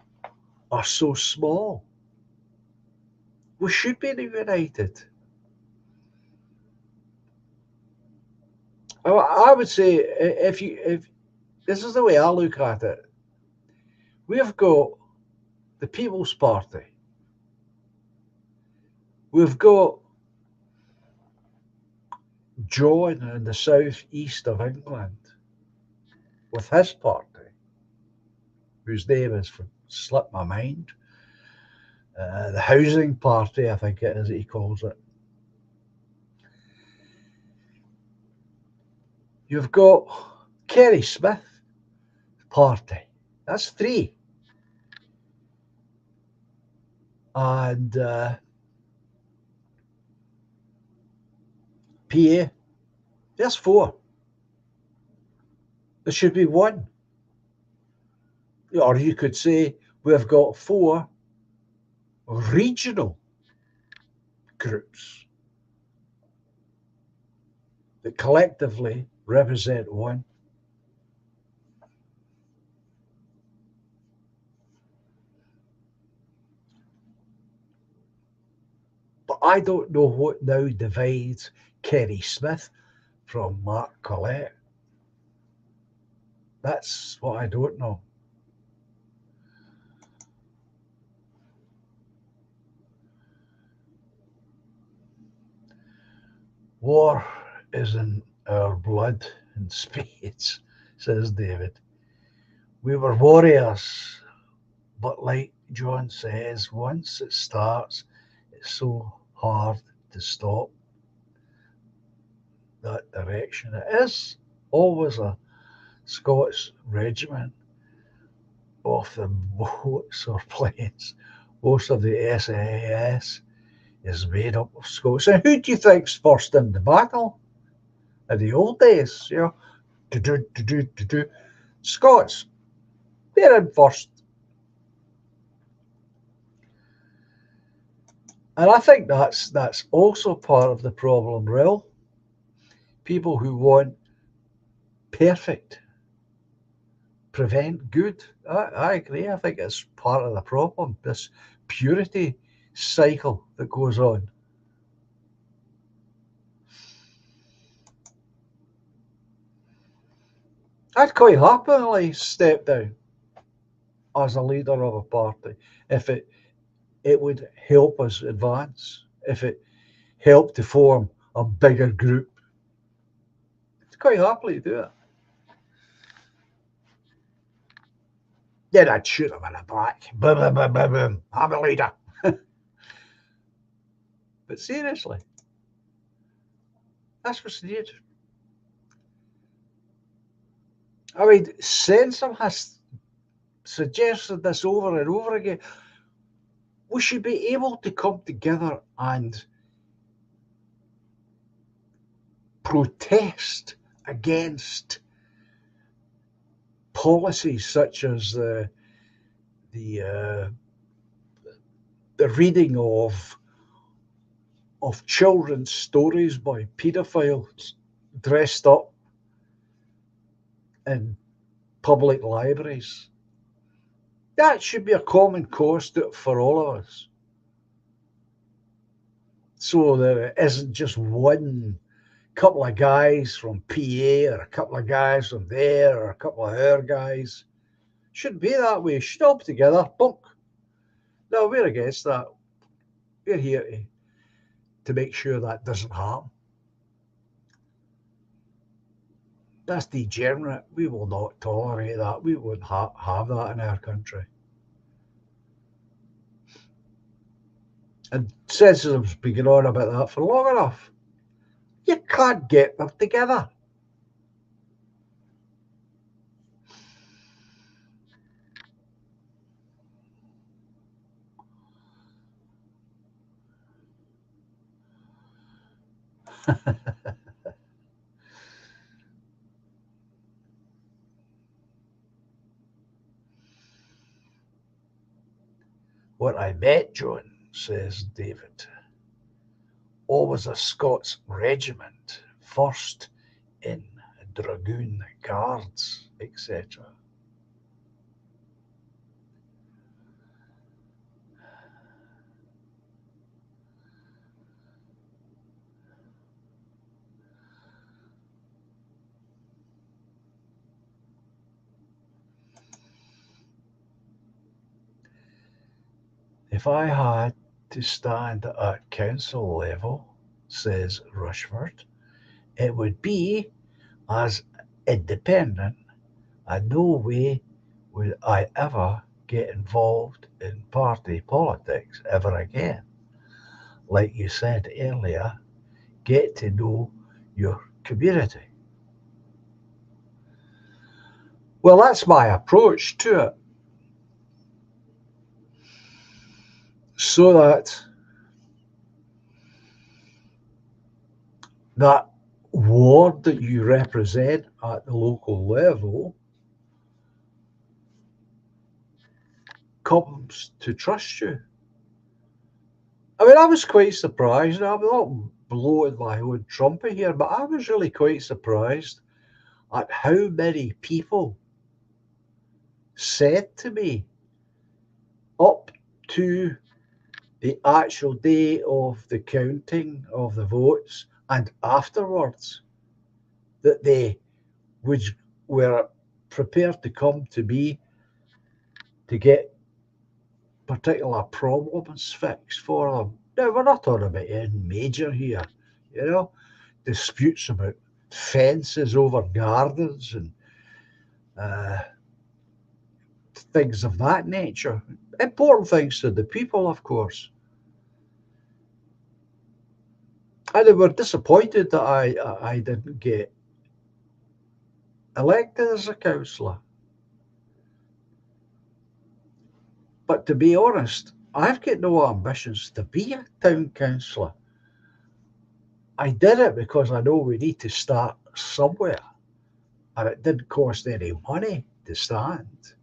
are so small. We should be united. I would say if this is the way I look at it, we've got the People's Party, we've got John in the south east of England with his party, whose name has slipped my mind. The Housing Party, I think it is that he calls it. You've got Kerry Smith Party. That's three. And PA, that's four. There should be one. Or you could say we've got four regional groups that collectively represent one. But I don't know what now divides Kerry Smith from Mark Collette. That's what I don't know. War is in our blood and spades, says David. We were warriors, but like John says, once it starts, it's so hard to stop that direction. It is always a Scots regiment off the boats or planes. Most of the SAS is made up of Scots. And who do you think's first in the battle? In the old days, Scots. They're in first. And I think that's also part of the problem, Real. People who want perfect prevent good. I agree. I think it's part of the problem, this purity cycle that goes on. I'd quite happily step down as a leader of a party if it would help us advance, if it helped to form a bigger group. I'd quite happily do it. Then I'd shoot him in the back. Boom, boom, boom, boom, boom. I'm a leader. But seriously, that's what's needed. I mean, Sansom has suggested this over and over again. We should be able to come together and protest against policies such as the reading of children's stories by paedophiles dressed up in public libraries. That should be a common cause for all of us. So there isn't just one couple of guys from PA or a couple of guys from there or a couple of our guys. Shouldn't be that way. Should all be together. Bunk. No, we're against that. We're here to make sure that doesn't happen. That's degenerate. We will not tolerate that. We won't have that in our country. And Sensible's been going on about that for long enough. You can't get them together. What I met, John, says David, always a Scots regiment, first in Dragoon Guards, etc. If I had to stand at council level, says Rushford, it would be as independent, and no way would I ever get involved in party politics ever again. Like you said earlier, get to know your community. Well, that's my approach to it. So that ward that you represent at the local level comes to trust you. I mean, I was quite surprised. I'm not blowing my own trumpet here, but I was really quite surprised at how many people said to me up to the actual day of the counting of the votes and afterwards that they would, were prepared to come to me to get particular problems fixed for them. Now, we're not talking about anything major here, you know, disputes about fences over gardens and uh, things of that nature. Important things to the people, of course. And they were disappointed that I didn't get elected as a councillor. But to be honest, I've got no ambitions to be a town councillor. I did it because I know we need to start somewhere, and it didn't cost any money to stand.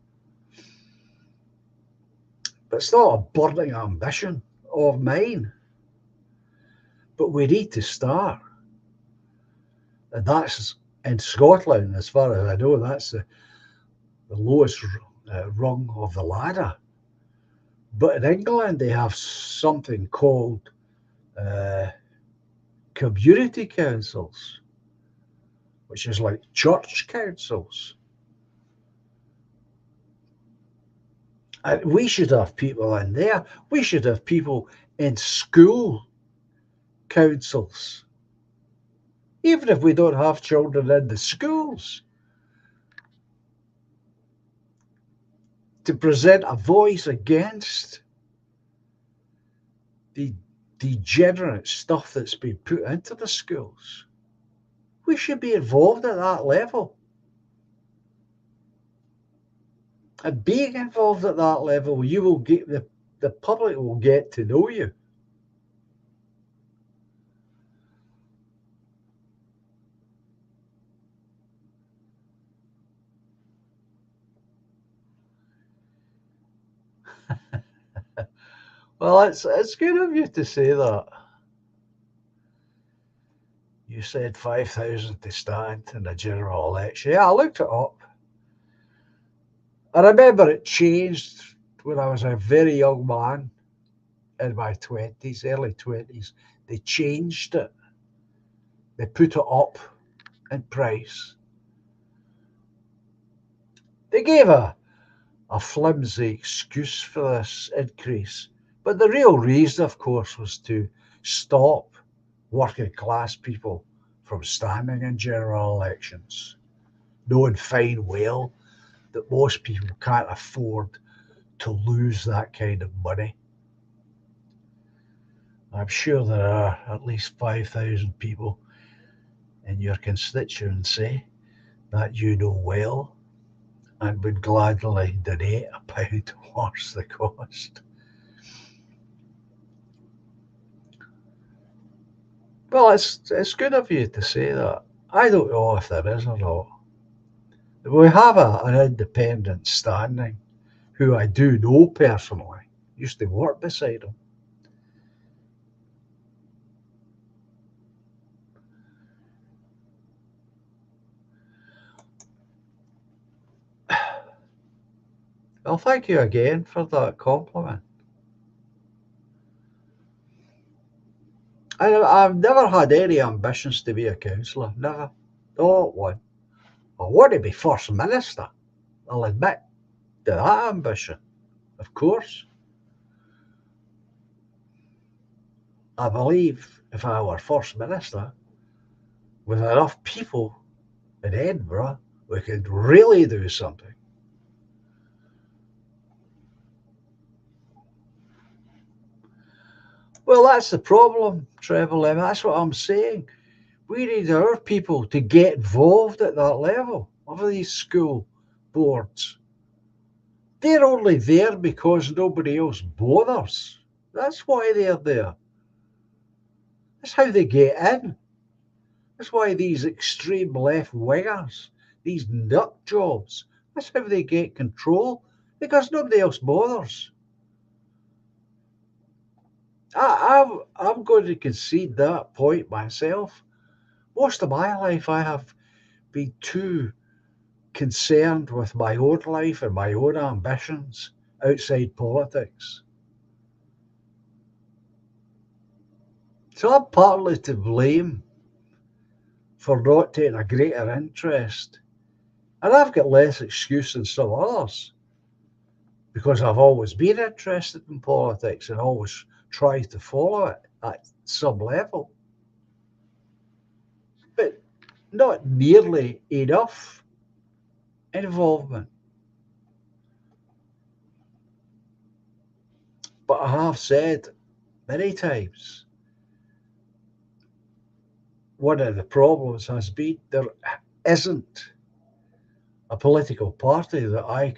But it's not a burning ambition of mine. But we need to start. And that's in Scotland, as far as I know, that's the lowest rung of the ladder. But in England, they have something called community councils, which is like church councils. And we should have people in there. We should have people in school councils. Even if we don't have children in the schools, to present a voice against the degenerate stuff that's been put into the schools. We should be involved at that level. And being involved at that level, you will get the public will get to know you. Well, it's good of you to say that. You said 5,000 to stand in the general election. Yeah, I looked it up. I remember it changed when I was a very young man in my 20s, early 20s. They changed it. They put it up in price. They gave a flimsy excuse for this increase. But the real reason, of course, was to stop working class people from standing in general elections, knowing fine well that most people can't afford to lose that kind of money. I'm sure there are at least 5,000 people in your constituency that you know well and would gladly donate £1 towards the cost. Well, it's good of you to say that. I don't know if there is or not. We have an independent standing who I do know personally. Used to work beside him. Well, thank you again for that compliment. I've never had any ambitions to be a councillor, never. Not one. I want to be First Minister, I'll admit to that ambition, of course. I believe if I were First Minister, with enough people in Edinburgh, we could really do something. Well, that's the problem, Trevor Lim. That's what I'm saying. We need our people to get involved at that level of these school boards. They're only there because nobody else bothers. That's why they're there. That's how they get in. That's why these extreme left wingers, these nut jobs, that's how they get control, because nobody else bothers. I'm going to concede that point myself. Most of my life, I have been too concerned with my own life and my own ambitions outside politics. So I'm partly to blame for not taking a greater interest. And I've got less excuse than some others because I've always been interested in politics and always tried to follow it at some level. But not nearly enough involvement. But I have said many times, one of the problems has been there isn't a political party that I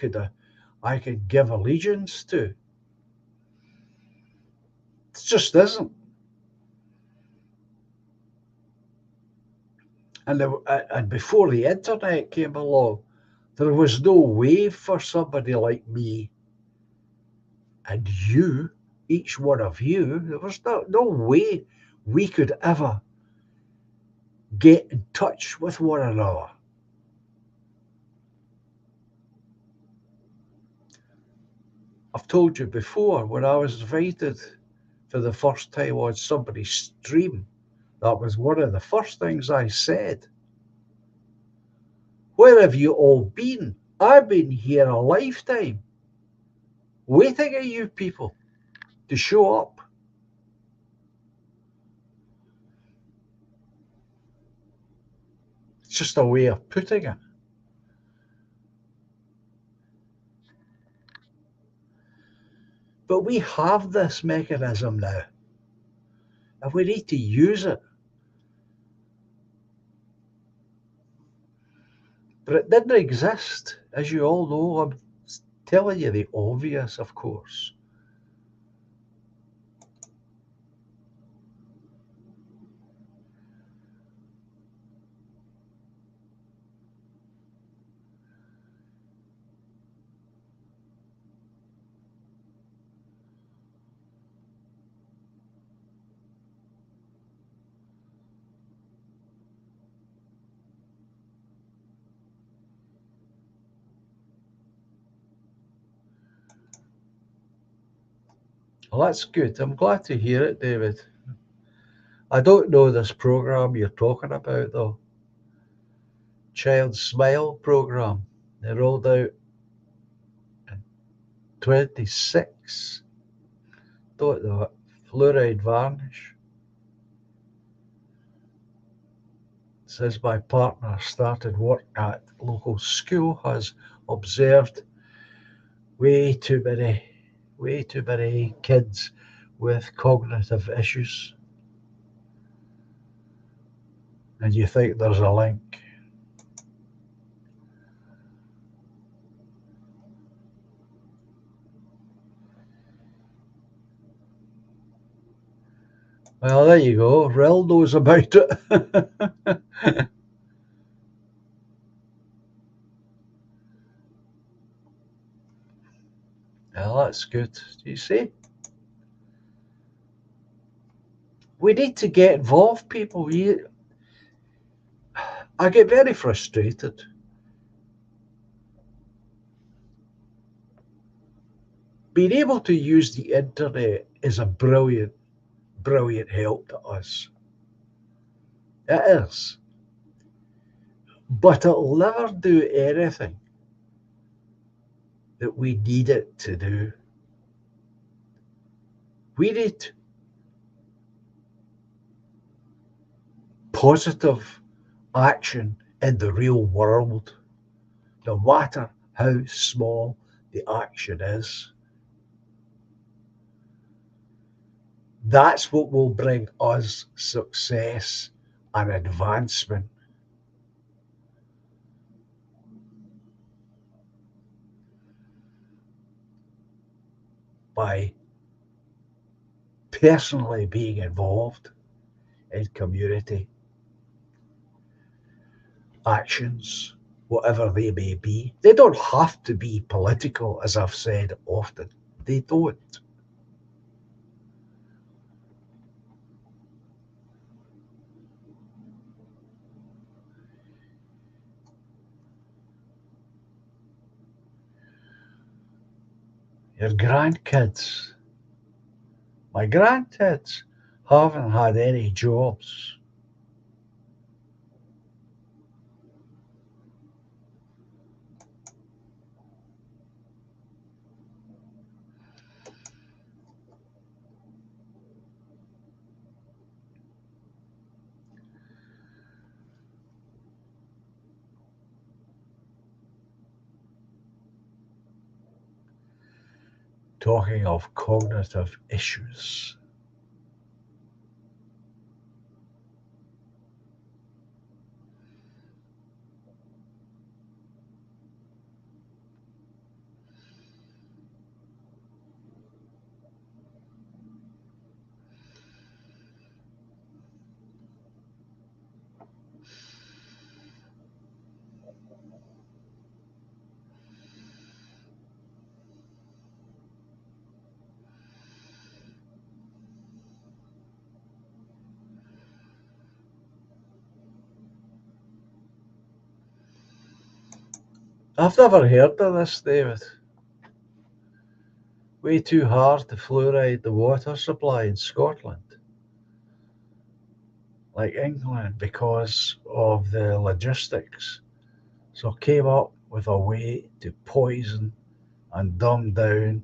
could give allegiance to. It just isn't. And before the internet came along, there was no way for somebody like me and you, each one of you, there was no way we could ever get in touch with one another. I've told you before, when I was invited for the first time on somebody's stream, that was one of the first things I said. Where have you all been? I've been here a lifetime, waiting at you people to show up. It's just a way of putting it. But we have this mechanism now, and we need to use it. But it didn't exist, as you all know. I'm telling you the obvious, of course. Well, that's good. I'm glad to hear it, David. I don't know this program you're talking about, though. Child Smile program. They rolled out in 26. Don't know it. Fluoride varnish. Says my partner started work at local school, has observed way too many kids with cognitive issues. And you think there's a link. Well, there you go. Rel knows about it. Well, that's good. You see? We need to get involved, people. I get very frustrated. Being able to use the internet is a brilliant, brilliant help to us. It is. But it'll never do anything that we need it to do. We need positive action in the real world, no matter how small the action is. That's what will bring us success and advancement. By personally being involved in community actions, whatever they may be. They don't have to be political, as I've said often. They don't. Your grandkids, my grandkids, haven't had any jobs. Talking of cognitive issues, I've never heard of this, David. Way too hard to fluoride the water supply in Scotland, like England, because of the logistics. So came up with a way to poison and dumb down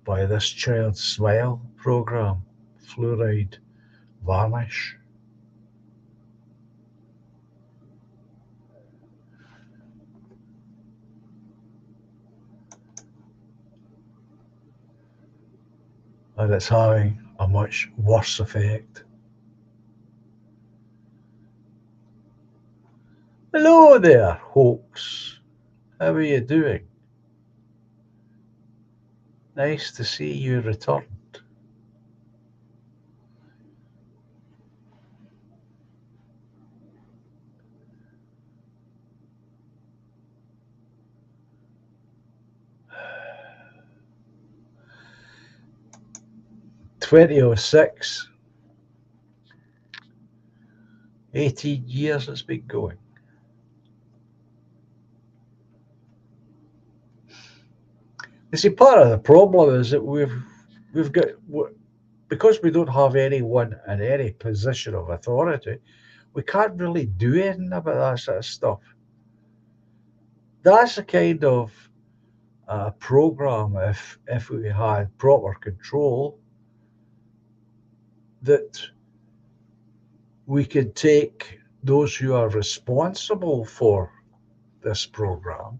by this Child Smile program, fluoride varnish. And it's having a much worse effect. Hello there, hoax. How are you doing? Nice to see you returned. 2006, 18 years it's been going. You see, part of the problem is that we've got, because we don't have anyone in any position of authority, we can't really do anything about that sort of stuff. That's the kind of program, if we had proper control, that we could take those who are responsible for this program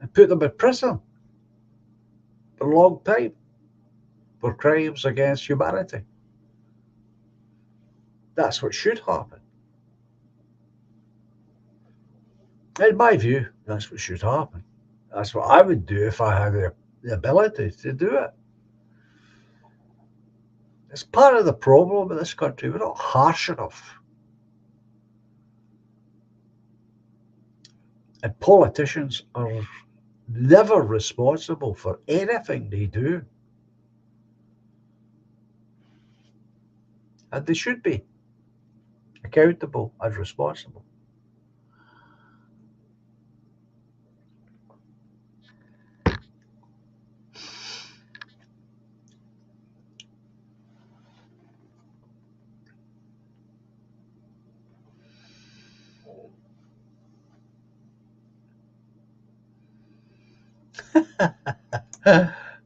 and put them in prison for a long time for crimes against humanity. That's what should happen. In my view, that's what should happen. That's what I would do if I had the ability to do it. It's part of the problem in this country. We're not harsh enough. And politicians are never responsible for anything they do. And they should be accountable and responsible.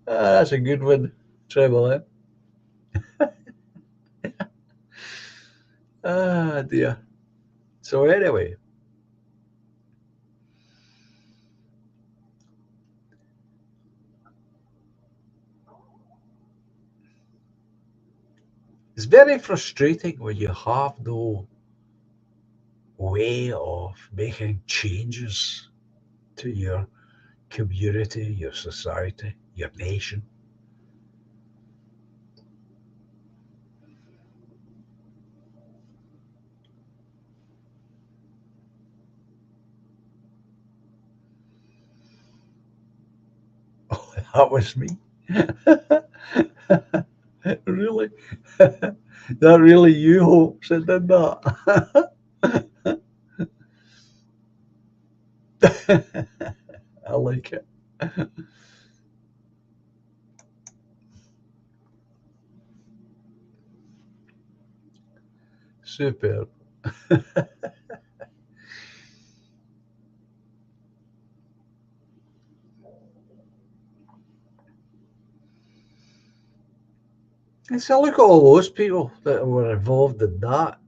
That's a good one, Treble. Ah, dear. So anyway, it's very frustrating when you have no way of making changes to your community, your society, your nation. Oh, that was me. Really? That really you, Hope, said did that? I like it. Superb. And so look at all those people that were involved in that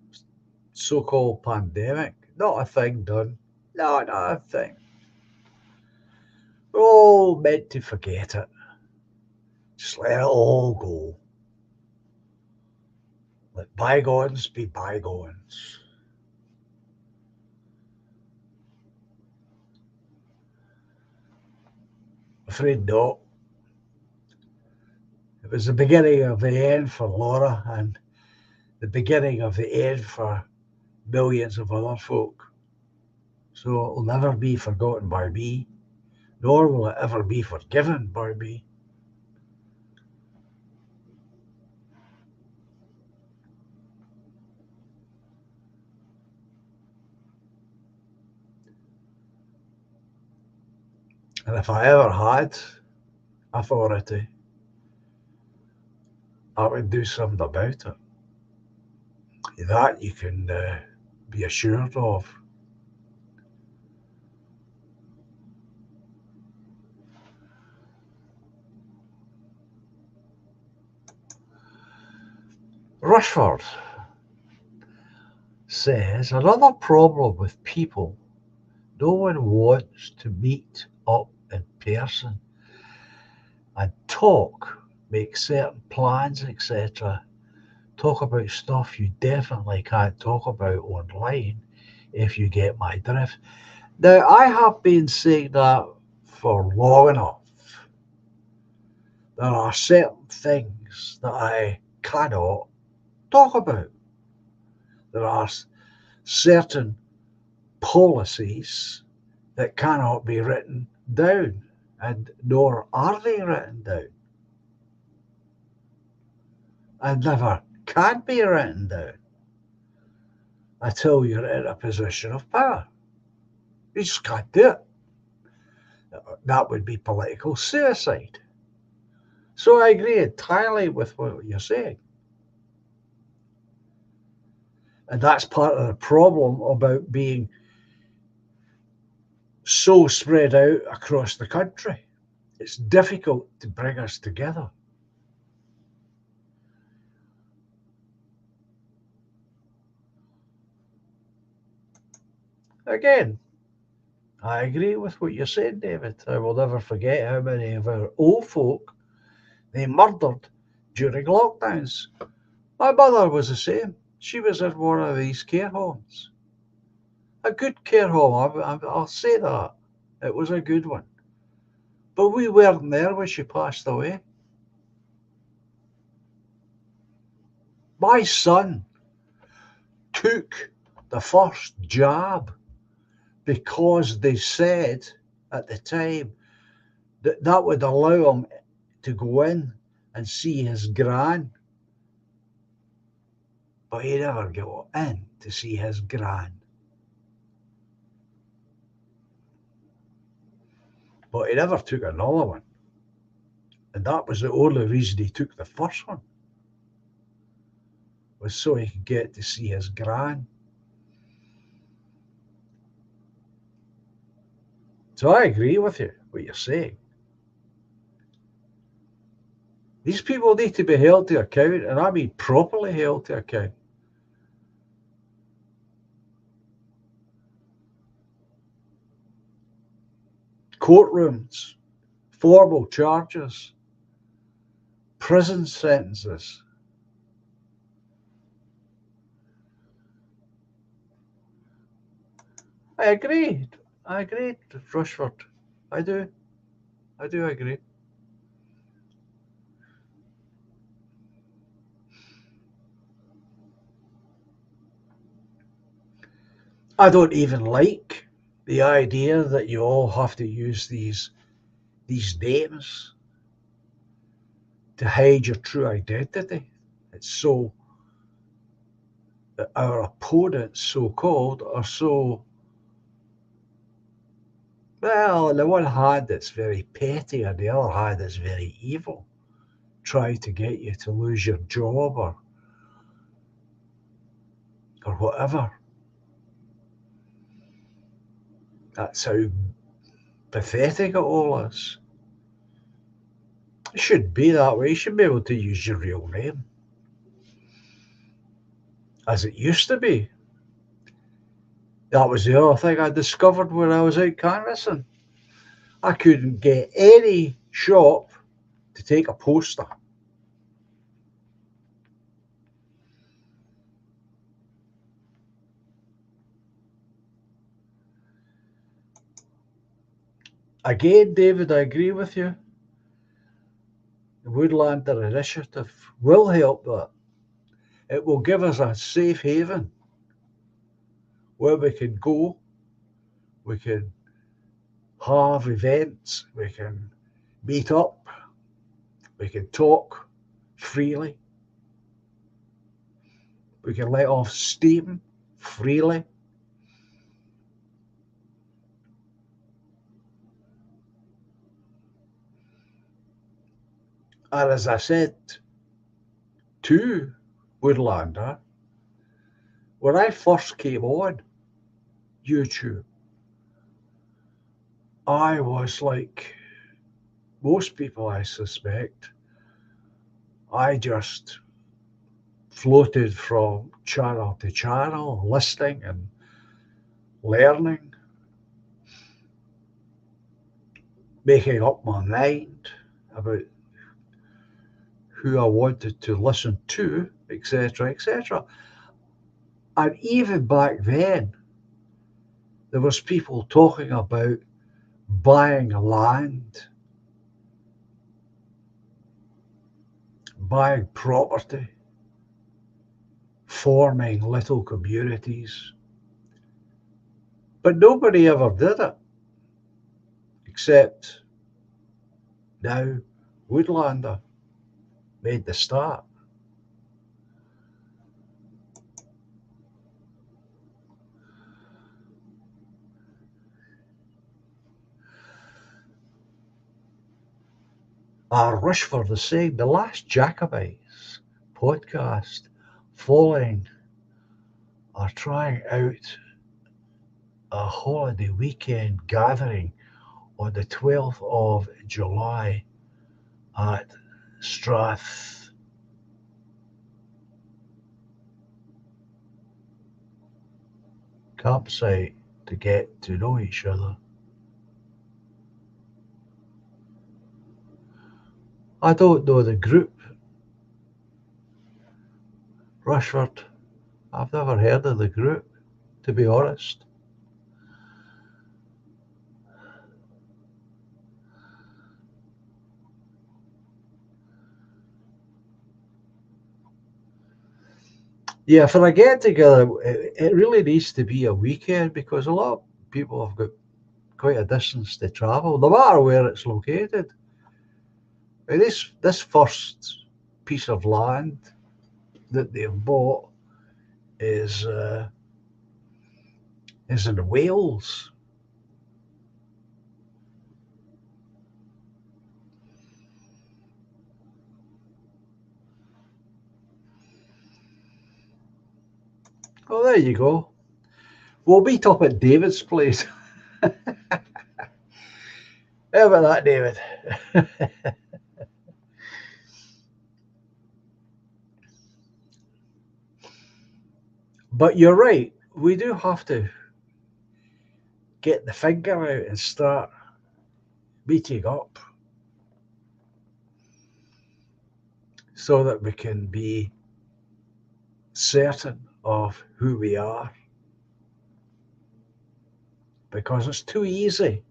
so-called pandemic. Not a thing done. No, not a thing. We're all meant to forget it. Just let it all go. Let bygones be bygones. Afraid not. It was the beginning of the end for Laura and the beginning of the end for millions of other folk. So it will never be forgotten by me, nor will it ever be forgiven by me. And if I ever had authority, I would do something about it. That you can be assured of. Rushford says another problem with people, no one wants to meet up in person and talk, make certain plans, etc. Talk about stuff you definitely can't talk about online, if you get my drift. Now, I have been saying that for long enough. There are certain things that I cannot talk about. There are certain policies that cannot be written down, and nor are they written down, and never can be written down until you're in a position of power. You just can't do it. That would be political suicide. So I agree entirely with what you're saying. And that's part of the problem about being so spread out across the country. It's difficult to bring us together. Again, I agree with what you're saying, David. I will never forget how many of our old folk they murdered during lockdowns. My mother was the same. She was in one of these care homes. A good care home, I'll say that. It was a good one. But we weren't there when she passed away. My son took the first jab because they said at the time that would allow him to go in and see his gran, but he never got in to see his gran. But he never took another one, and that was the only reason he took the first one, was so he could get to see his gran. So I agree with you, what you're saying. These people need to be held to account, and I mean properly held to account. Courtrooms, formal charges, prison sentences. I agree. I agree, Rushford. I do. I do agree. I don't even like the idea that you all have to use these names to hide your true identity. It's so our opponents, so called, are so, well, on the one hand it's very petty, on the other hand it's very evil. Try to get you to lose your job or whatever. That's how pathetic it all is. It shouldn't be that way. You should be able to use your real name, as it used to be. That was the other thing I discovered when I was out canvassing. I couldn't get any shop to take a poster. Again, David, I agree with you. The Woodlander Initiative will help that. It will give us a safe haven where we can go, we can have events, we can meet up, we can talk freely, we can let off steam freely. And as I said to Woodlander, when I first came on YouTube, I was like most people, I suspect. I just floated from channel to channel, listening and learning, making up my mind about who I wanted to listen to, etc., etc. And even back then, there was people talking about buying land, buying property, forming little communities. But nobody ever did it, except now Woodlander made the start. Rushford is saying the last Jacobites podcast following are trying out a holiday weekend gathering on the 12th of July at Strath campsite to get to know each other. I don't know the group. Rushford, I've never heard of the group, to be honest. Yeah, for a get together, it really needs to be a weekend because a lot of people have got quite a distance to travel, no matter where it's located. This first piece of land that they've bought is uh, is in Wales. Oh, there you go. We'll meet up at David's place. How about that, David? But you're right. We do have to get the finger out and start meeting up so that we can be certain of who we are, because it's too easy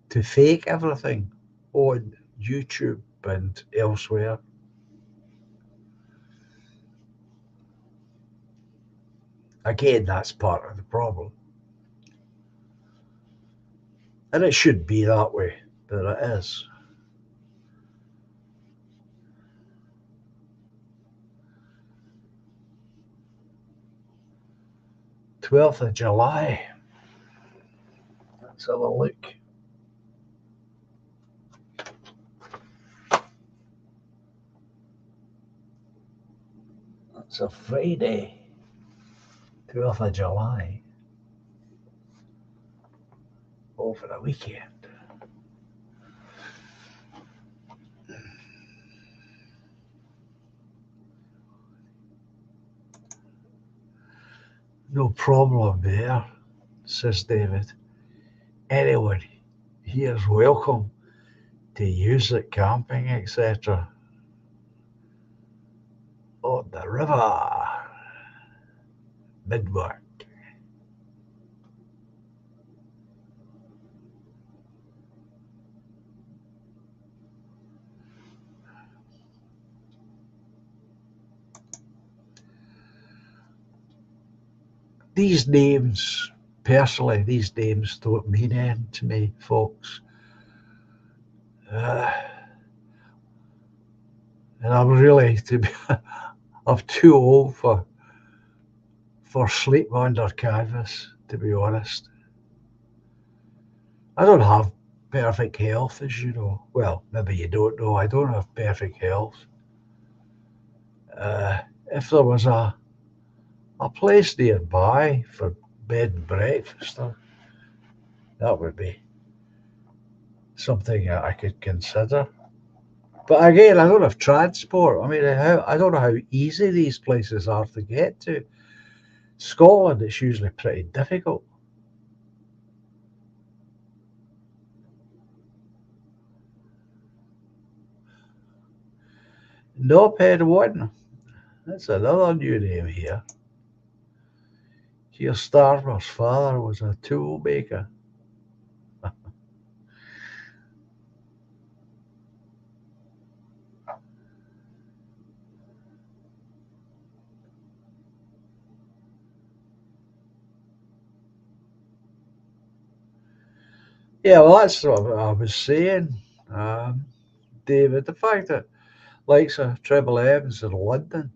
to fake everything on YouTube and elsewhere. Again, that's part of the problem. And it should be that way, but it is. 12th of July. Let's have a look. It's a Friday, 12th of July, over the weekend. No problem there, says David. Anyone here is welcome to use it camping, etc. On the river, Midway. These names, personally, these names don't mean anything to me, folks. Uh, and I'm really, I'm too old for sleep under canvas, to be honest. I don't have perfect health, as you know. Well, maybe you don't know. I don't have perfect health. If there was a place nearby for bed and breakfast, that would be something that I could consider. But again, I don't have transport. I mean, I don't know how easy these places are to get to. Scotland, it's usually pretty difficult. Noped One, that's another new name here. Keir Starmer's father was a tool maker. Yeah, well, that's what I was saying, um, David. The fact that likes of Treble Evans in London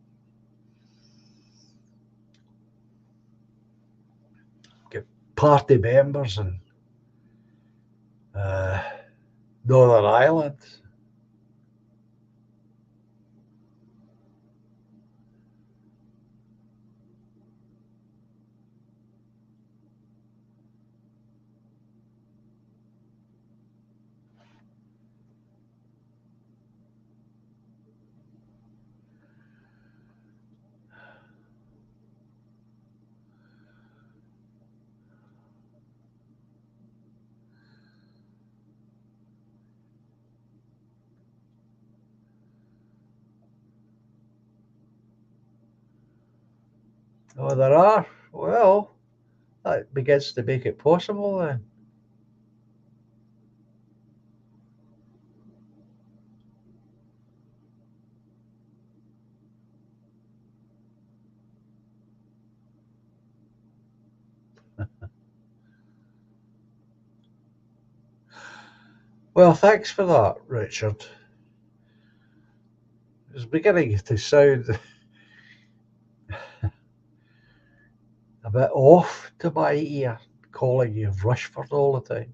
get party members in uh, Northern Ireland. Oh, there are. Well, that begins to make it possible then. Well, thanks for that, Richard. It's beginning to sound a bit off to my ear, calling you Rushford all the time.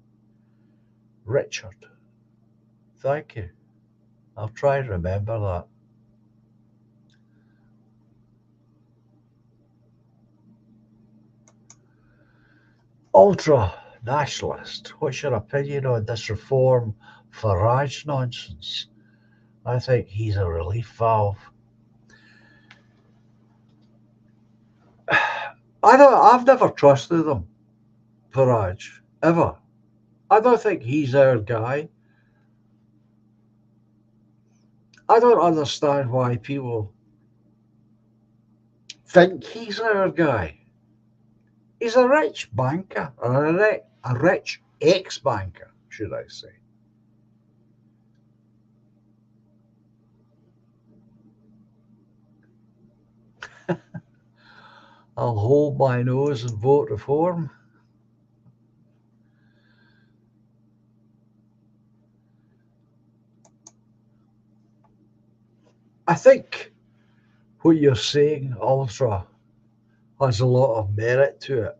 Richard, thank you. I'll try and remember that. Ultra nationalist, what's your opinion on this reform Farage nonsense? I think he's a relief valve. I've never trusted him, Farage, ever. I don't think he's our guy. I don't understand why people think he's our guy. He's a rich banker, or a rich ex-banker, should I say. I'll hold my nose and vote reform. I think what you're saying, Ultra, has a lot of merit to it.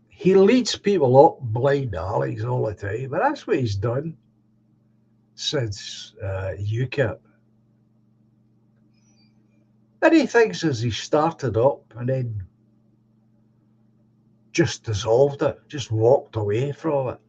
He leads people up blind alleys all the time, but that's what he's done since UKIP. And he thinks as he started up and then just dissolved it, just walked away from it.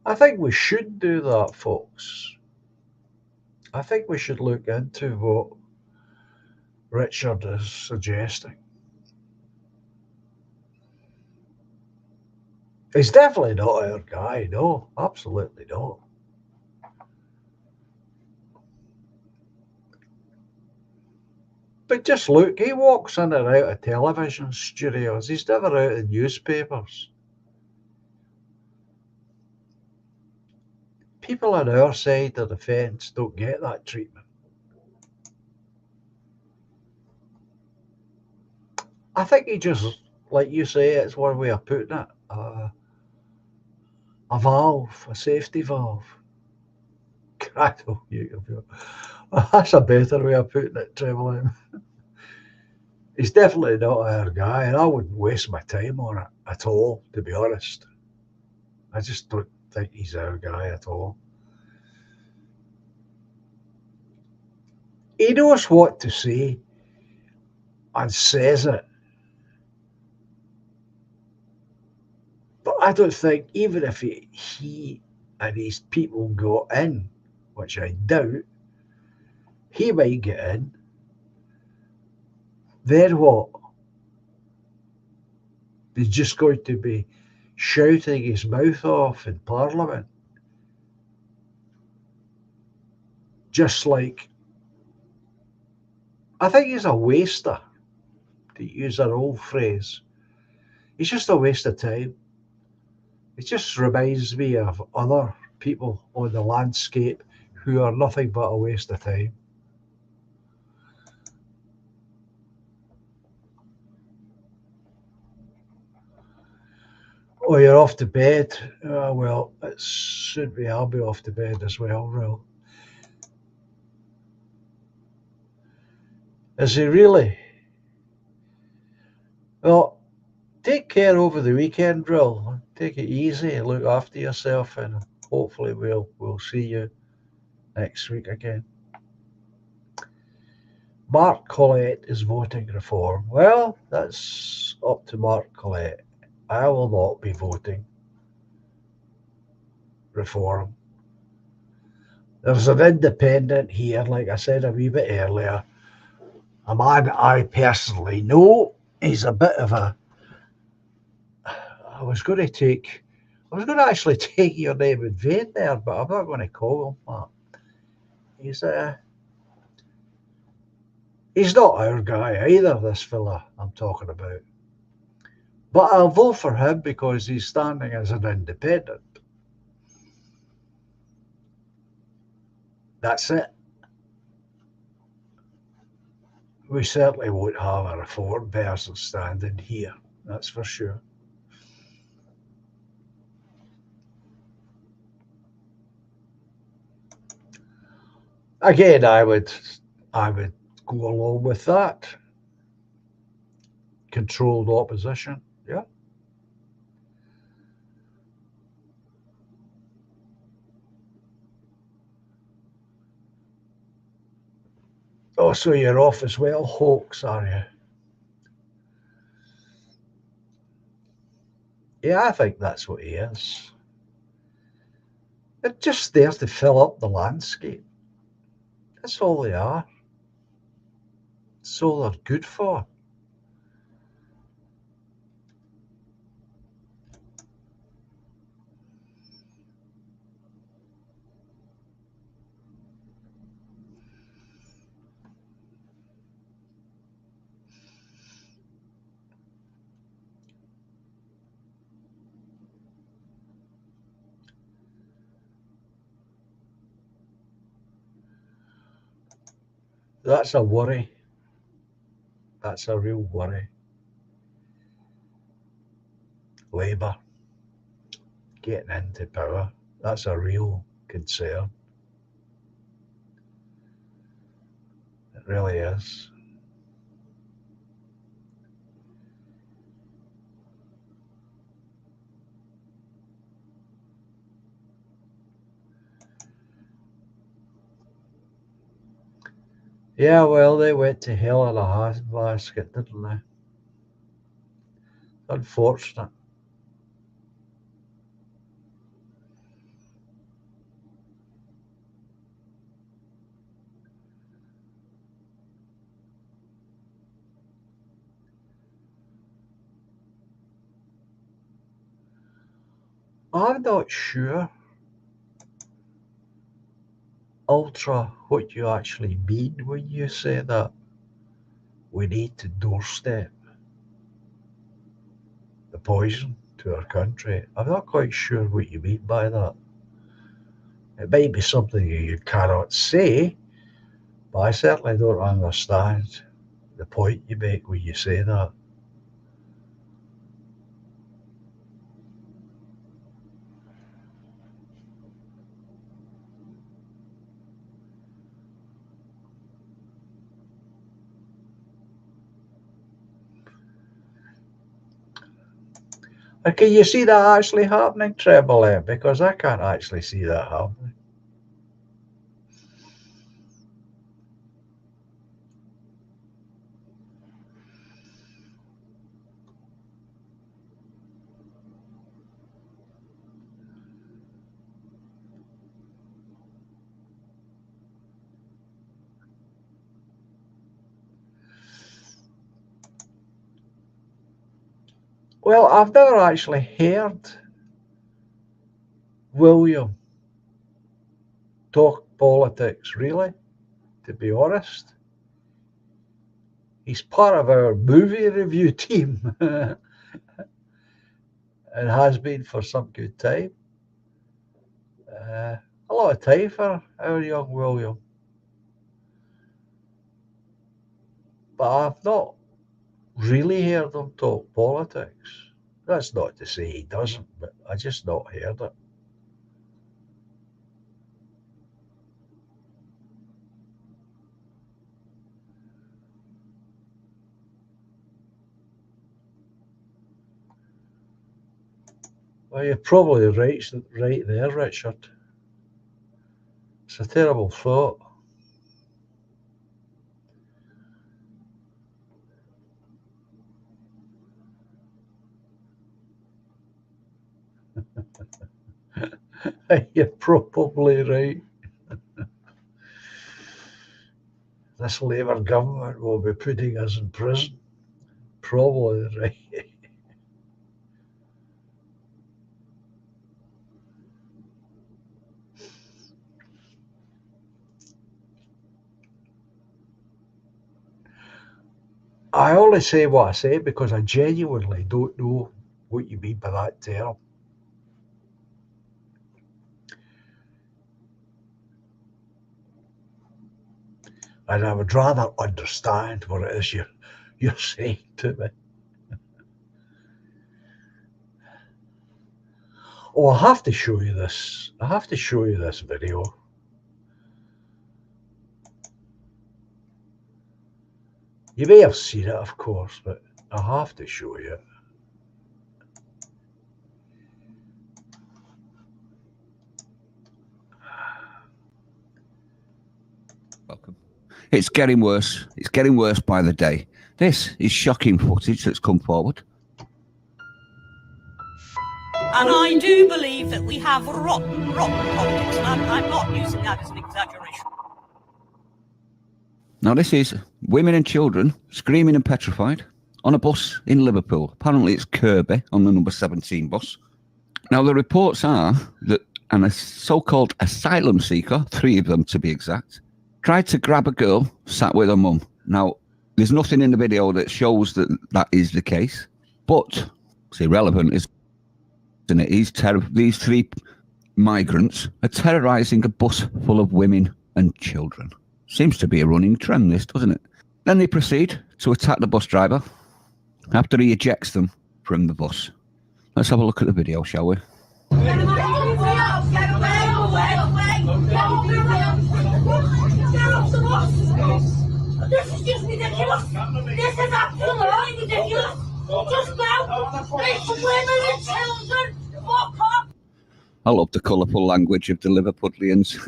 I think we should do that, folks. I think we should look into what Richard is suggesting. He's definitely not our guy, no, absolutely not. But just look, he walks in and out of television studios. He's never out of newspapers. People on our side of the fence don't get that treatment. I think he just, like you say, it's one way of putting it, a valve, a safety valve. Crackle, that's a better way of putting it, Trevor. He's definitely not our guy, and I wouldn't waste my time on it at all, to be honest. I just don't think he's our guy at all. He knows what to say and says it, but I don't think even if he and his people go in, which I doubt, he might get in. Then what? He's just going to be shouting his mouth off in Parliament, just like I think he's a waster, to use an old phrase. He's just a waste of time. It just reminds me of other people on the landscape who are nothing but a waste of time. Oh, you're off to bed. Well, it should be. I'll be off to bed as well, Will. Is he really? Well, take care over the weekend, Drill. Take it easy and look after yourself, and hopefully we'll see you next week again. Mark Collett is voting reform. Well, that's up to Mark Collett. I will not be voting reform. There's an independent here, like I said a wee bit earlier, a man I personally know. He's a bit of a. I was going to take. I was going to actually take your name in vain there, but I'm not going to call him that. He's a. He's not our guy either, this fella I'm talking about. But I'll vote for him because he's standing as an independent. That's it. We certainly won't have a Reform person standing here, that's for sure. Again, I would go along with that. Controlled opposition. Yeah. Oh, so you're off as well, Hawks, are you? Yeah, I think that's what he is. They're just there to fill up the landscape. That's all they are. That's all they're good for. That's a worry. That's a real worry. Labour getting into power. That's a real concern. It really is. Yeah, well, they went to hell in a handbasket, didn't they? Unfortunate. I'm not sure, Ultra, what you actually mean when you say that we need to doorstep the poison to our country. I'm not quite sure what you mean by that. It might be something you cannot say, but I certainly don't understand the point you make when you say that. And can you see that actually happening, Treble? Because I can't actually see that happening. Well, I've never actually heard William talk politics, really, to be honest. He's part of our movie review team and has been for some good time. Uh, a lot of time for our young William. But I've not really heard him talk politics. That's not to say he doesn't, but I just not heard it. Well, you're probably right there, Richard. It's a terrible thought. You're probably right. This Labour government will be putting us in prison. Probably right. I only say what I say because I genuinely don't know what you mean by that term. And I would rather understand what it is you're saying to me. Oh, I have to show you this. I have to show you this video. You may have seen it, of course, but I have to show you it. Welcome. It's getting worse. It's getting worse by the day. This is shocking footage that's come forward. And I do believe that we have rotten politics, and I'm not using that as an exaggeration. Now, this is women and children screaming and petrified on a bus in Liverpool. Apparently, it's Kirby on the number 17 bus. Now, the reports are that a so-called asylum seeker, 3 of them to be exact, tried to grab a girl sat with her mum. Now, there's nothing in the video that shows that that is the case, but it's irrelevant, isn't it? These 3 migrants are terrorising a bus full of women and children. Seems to be a running trend, this, doesn't it? Then they proceed to attack the bus driver after he ejects them from the bus. Let's have a look at the video, shall we? This is just ridiculous. This is absolutely ridiculous. Just go. It's women and children. Fuck off. I love the colourful language of the Liverpudlians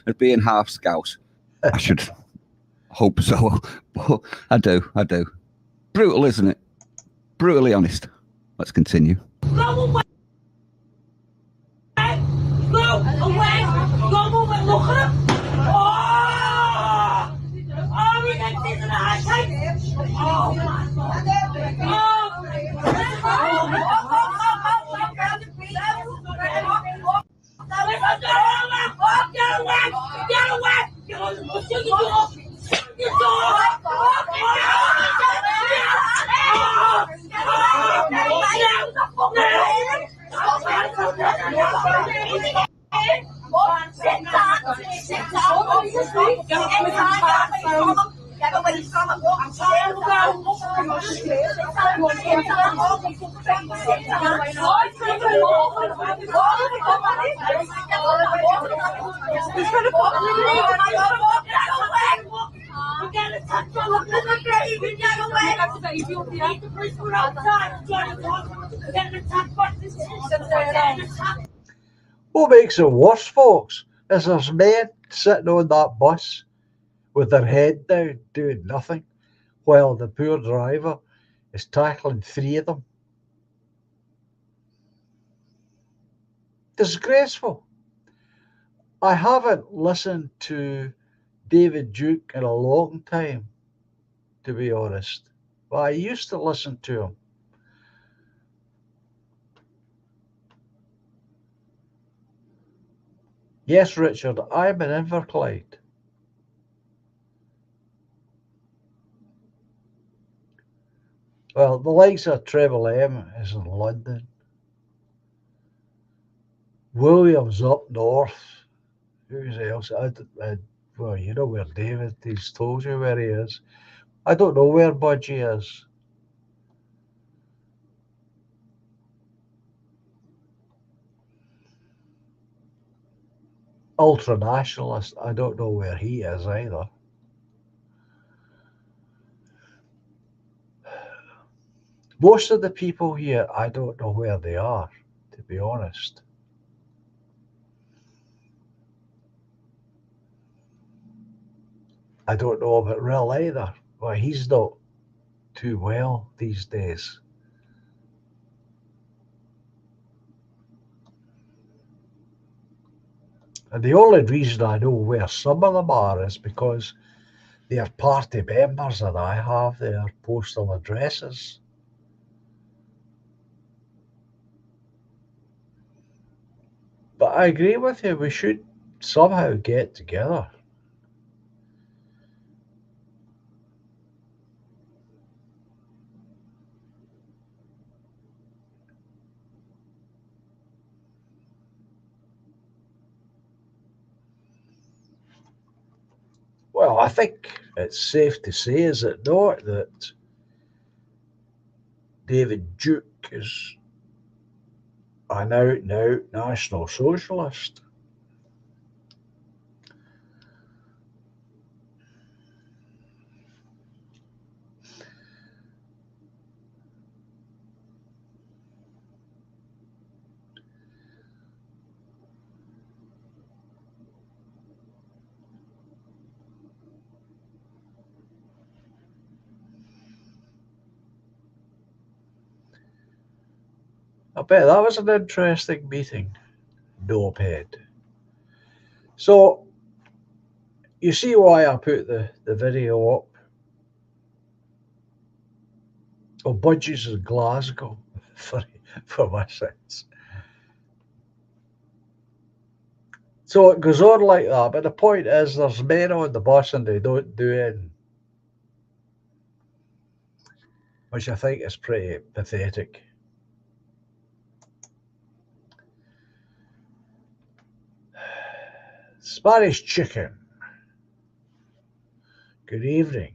as being half Scouse. I should hope so, but I do. Brutal, isn't it? Brutally honest. Let's continue. Go away. Go away. Go away. Look at him. Oh, he thinks he's an arsehole. Oh, Get away! What makes it worse, folks, is there's men sitting on that bus with their head down doing nothing while the poor driver is tackling 3 of them. Disgraceful. I haven't listened to David Duke in a long time, to be honest, but I used to listen to him. Yes, Richard, I'm in Inverclyde. Well, the likes of Treble M is in London. William's up north. Who's else? Well, you know where David, he's told you where he is. I don't know where Budgie is. Ultranationalist, I don't know where he is either. Most of the people here, I don't know where they are, to be honest. I don't know about Rill either. Well, he's not too well these days. And the only reason I know where some of them are is because they are party members and I have their postal addresses. But I agree with you, we should somehow get together. I think it's safe to say, is it not, that David Duke is an out-and-out National Socialist. I bet that was an interesting meeting, Dopehead. So, you see why I put the video up? Oh, Budgies in Glasgow, for my sense. So it goes on like that, but the point is there's men on the bus and they don't do it, which I think is pretty pathetic. Spanish Chicken. Good evening.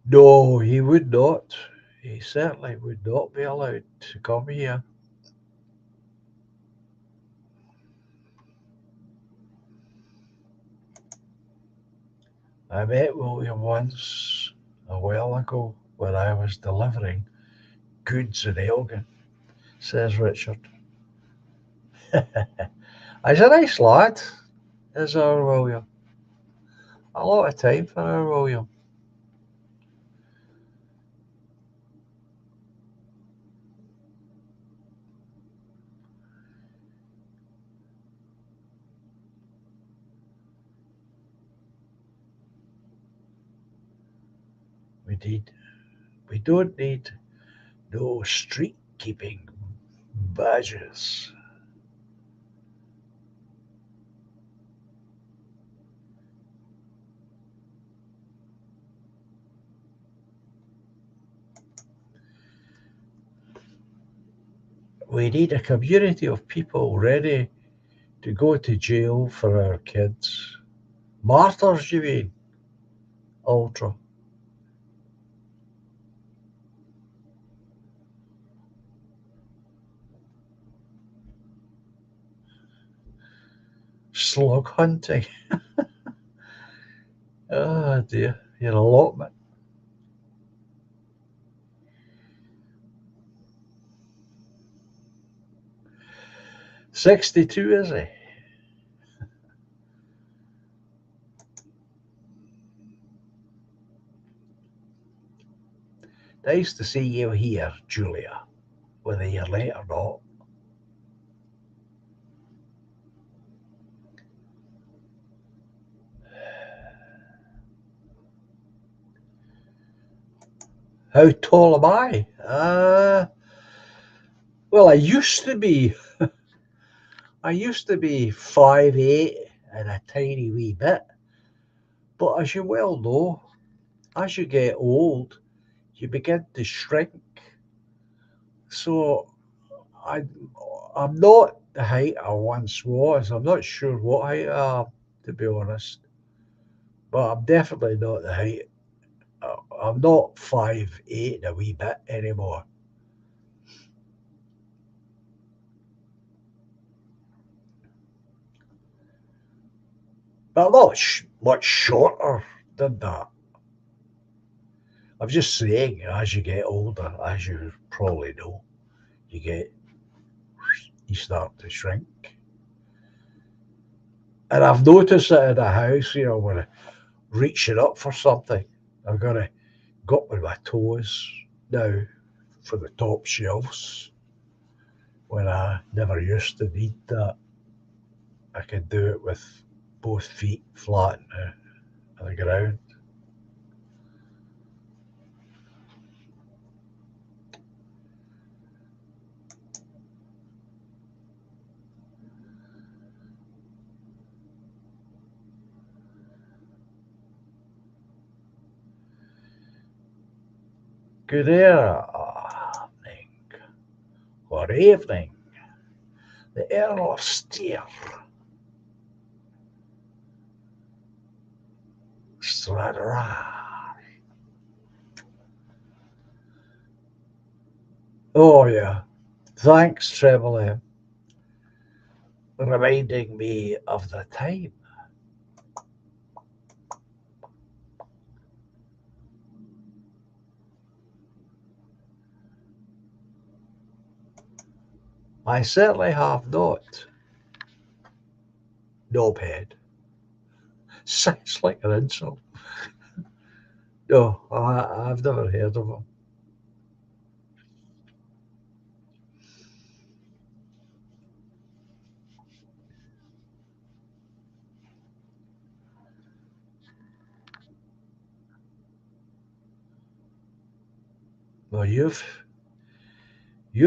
No, he would not. He certainly would not be allowed to come here. I met William once a while ago when I was delivering goods in Elgin, says Richard. He's a nice lad, is our William. A lot of time for our William. We don't need no street keeping badges. We need a community of people ready to go to jail for our kids. Martyrs, you mean? Ultra. Slug hunting. Oh dear, your allotment. 62, is he? Nice to see you here, Julia, whether you're late or not. How tall am I? Well, I used to be 5'8" and a tiny wee bit. But as you well know, as you get old, you begin to shrink. So I'm not the height I once was. I'm not sure what height I am, to be honest. But I'm definitely not the height. I'm not 5'8" and a wee bit anymore. But I'm not much shorter than that. I'm just saying, as you get older, as you probably know, you start to shrink. And I've noticed that in the house, when I reaching up for something, I've got to go up with my toes now for the top shelves. When I never used to need that, I can do it with both feet flat on the ground. Good evening or evening. The Earl of Steer. Stradra. Oh yeah. Thanks, Treble M, reminding me of the time. I certainly have not. Knobhead. Sounds like an insult. No, I've never heard of him. Well, you've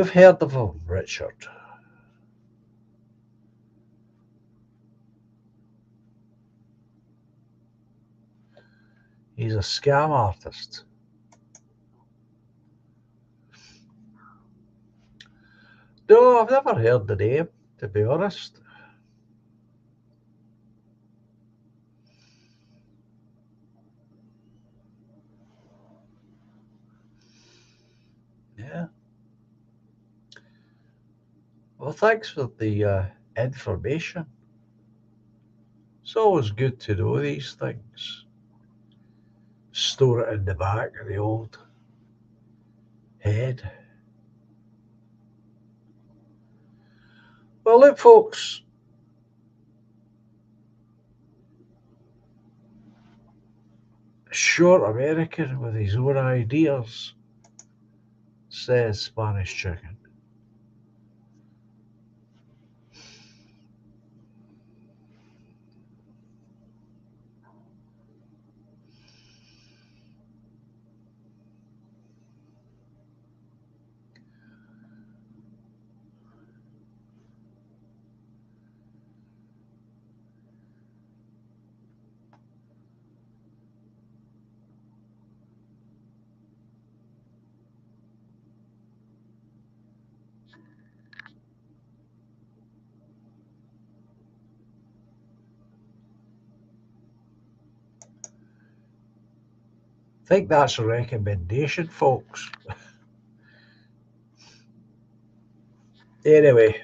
heard of him, Richard. He's a scam artist. No, I've never heard the name, to be honest. Yeah. Well, thanks for the information. It's always good to know these things. Store it in the back of the old head. Well, look, folks, short American with his own ideas, says Spanish Chicken. I think that's a recommendation, folks. Anyway,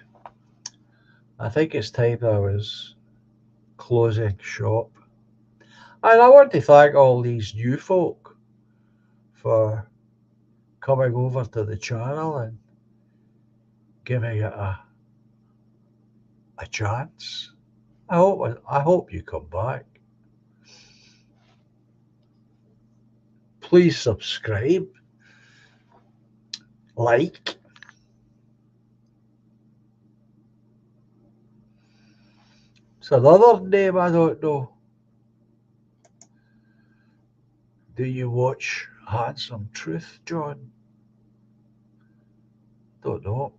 I think it's time I was closing shop. And I want to thank all these new folk for coming over to the channel and giving it a chance. I hope you come back. Please subscribe, like. It's another name I don't know. Do you watch Handsome Truth, John? Don't know.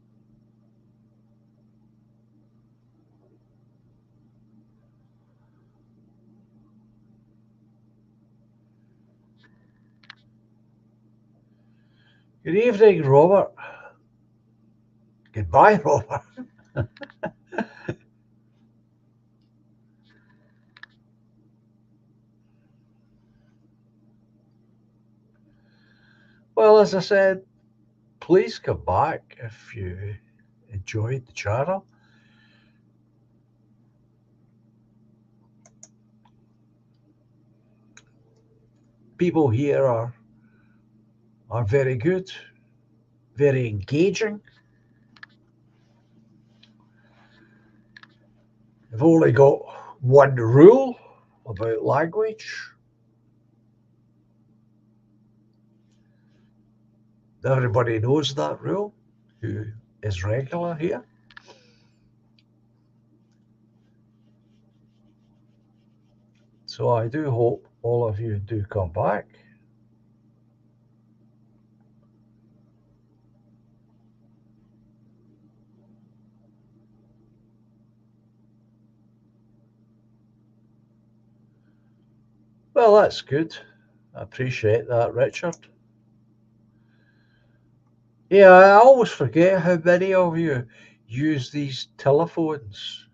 Good evening, Robert. Goodbye, Robert. Well, as I said, please come back if you enjoyed the channel. People here are very good, very engaging. I've only got one rule about language. Everybody knows that rule who is regular here. So I do hope all of you do come back. Well, that's good. I appreciate that, Richard. Yeah, I always forget how many of you use these telephones.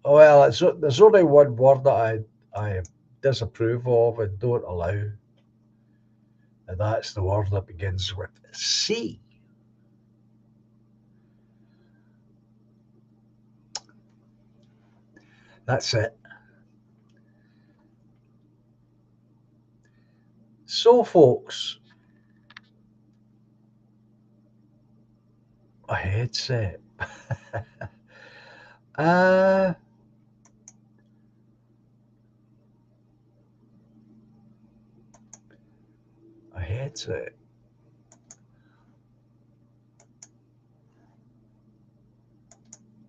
Well, there's only one word that I disapprove of and don't allow, and that's the word that begins with C. That's it. So, folks, a headset. uh, a headset.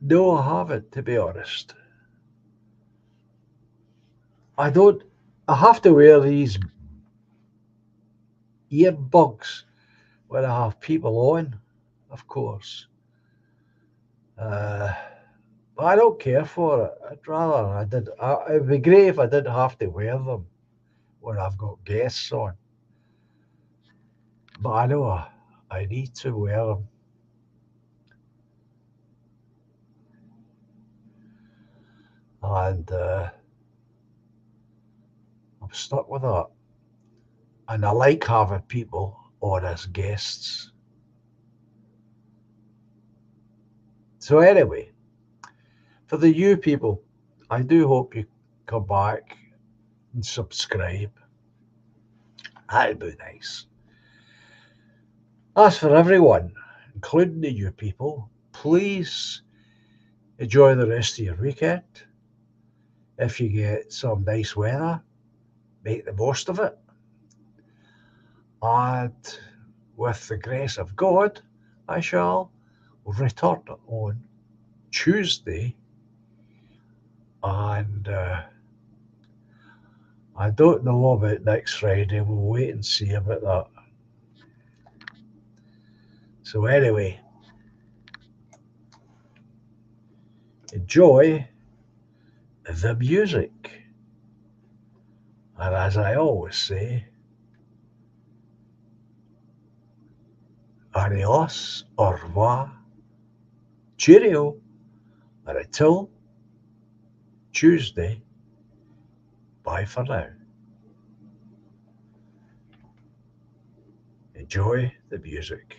No, I haven't, to be honest. I don't. I have to wear these earbuds when I have people on, of course. Uh, but I don't care for it. I'd rather I did. It'd be great if I didn't have to wear them when I've got guests on. But I know I need to wear them. And I'm stuck with that. And I like having people on as guests. So anyway, for the new people, I do hope you come back and subscribe. That'd be nice. As for everyone, including the new people, please enjoy the rest of your weekend. If you get some nice weather, make the most of it. And with the grace of God, I shall return on Tuesday. And I don't know about next Friday. We'll wait and see about that. So anyway, enjoy the music. And as I always say, adios, au revoir, cheerio, and until Tuesday, bye for now. Enjoy the music.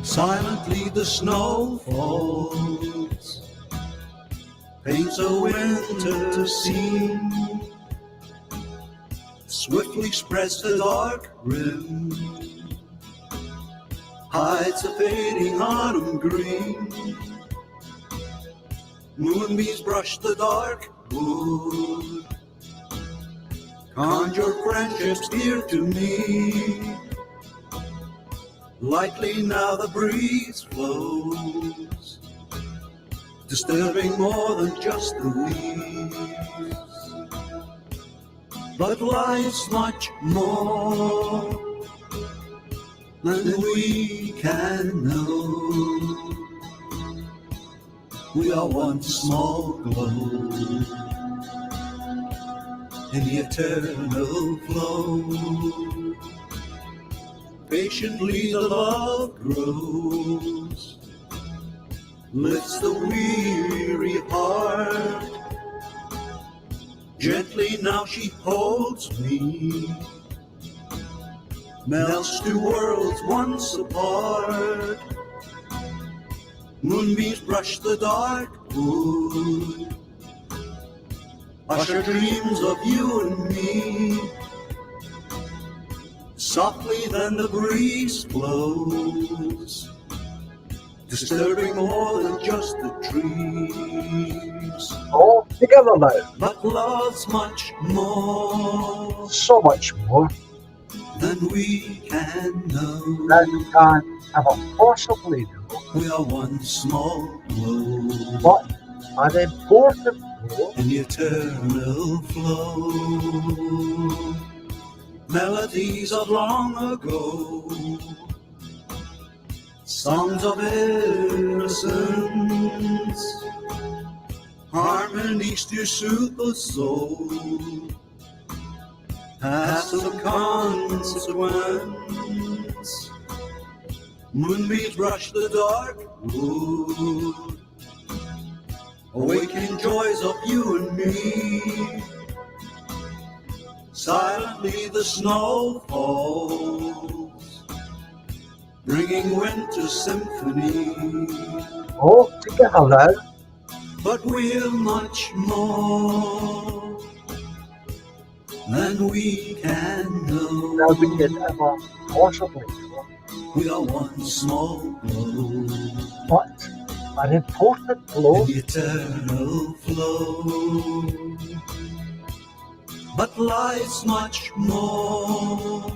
Silently the snow falls, paints a winter scene, swiftly spreads the dark rim, hides a fading autumn green. Moonbeams brush the dark wood, conjure friendships dear to me. Lightly now the breeze flows, disturbing more than just the leaves. But life's much more than we can know. We are one small glow in the eternal flow. Patiently the love grows, lifts the weary heart. Gently now she holds me, melts two worlds once apart. Moonbeams brush the dark wood, usher dreams of you and me. Softly then the breeze blows, disturbing more than just the trees. All together now. But love's much more So much more than we can know. than we can ever possibly know. We are one small glow, But an important role in the eternal flow. Melodies of long ago songs of innocence, harmonies to soothe the soul, has some consequence. Moonbeams brush the dark wood, awakening joys of you and me. Silently the snow falls, bringing winter symphony. Oh, together now. But we're much more than we can Now we could know. ever possibly know. We are one small blow But an important blow. in the eternal flow. But life's much more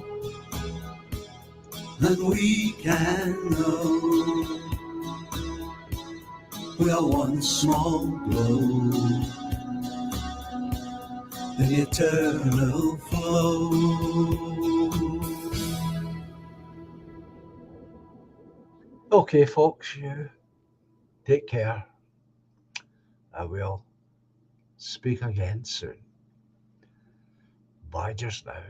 than we can know. We are one small blow in the eternal flow. Okay, folks, you take care. I will speak again soon. Bye just now.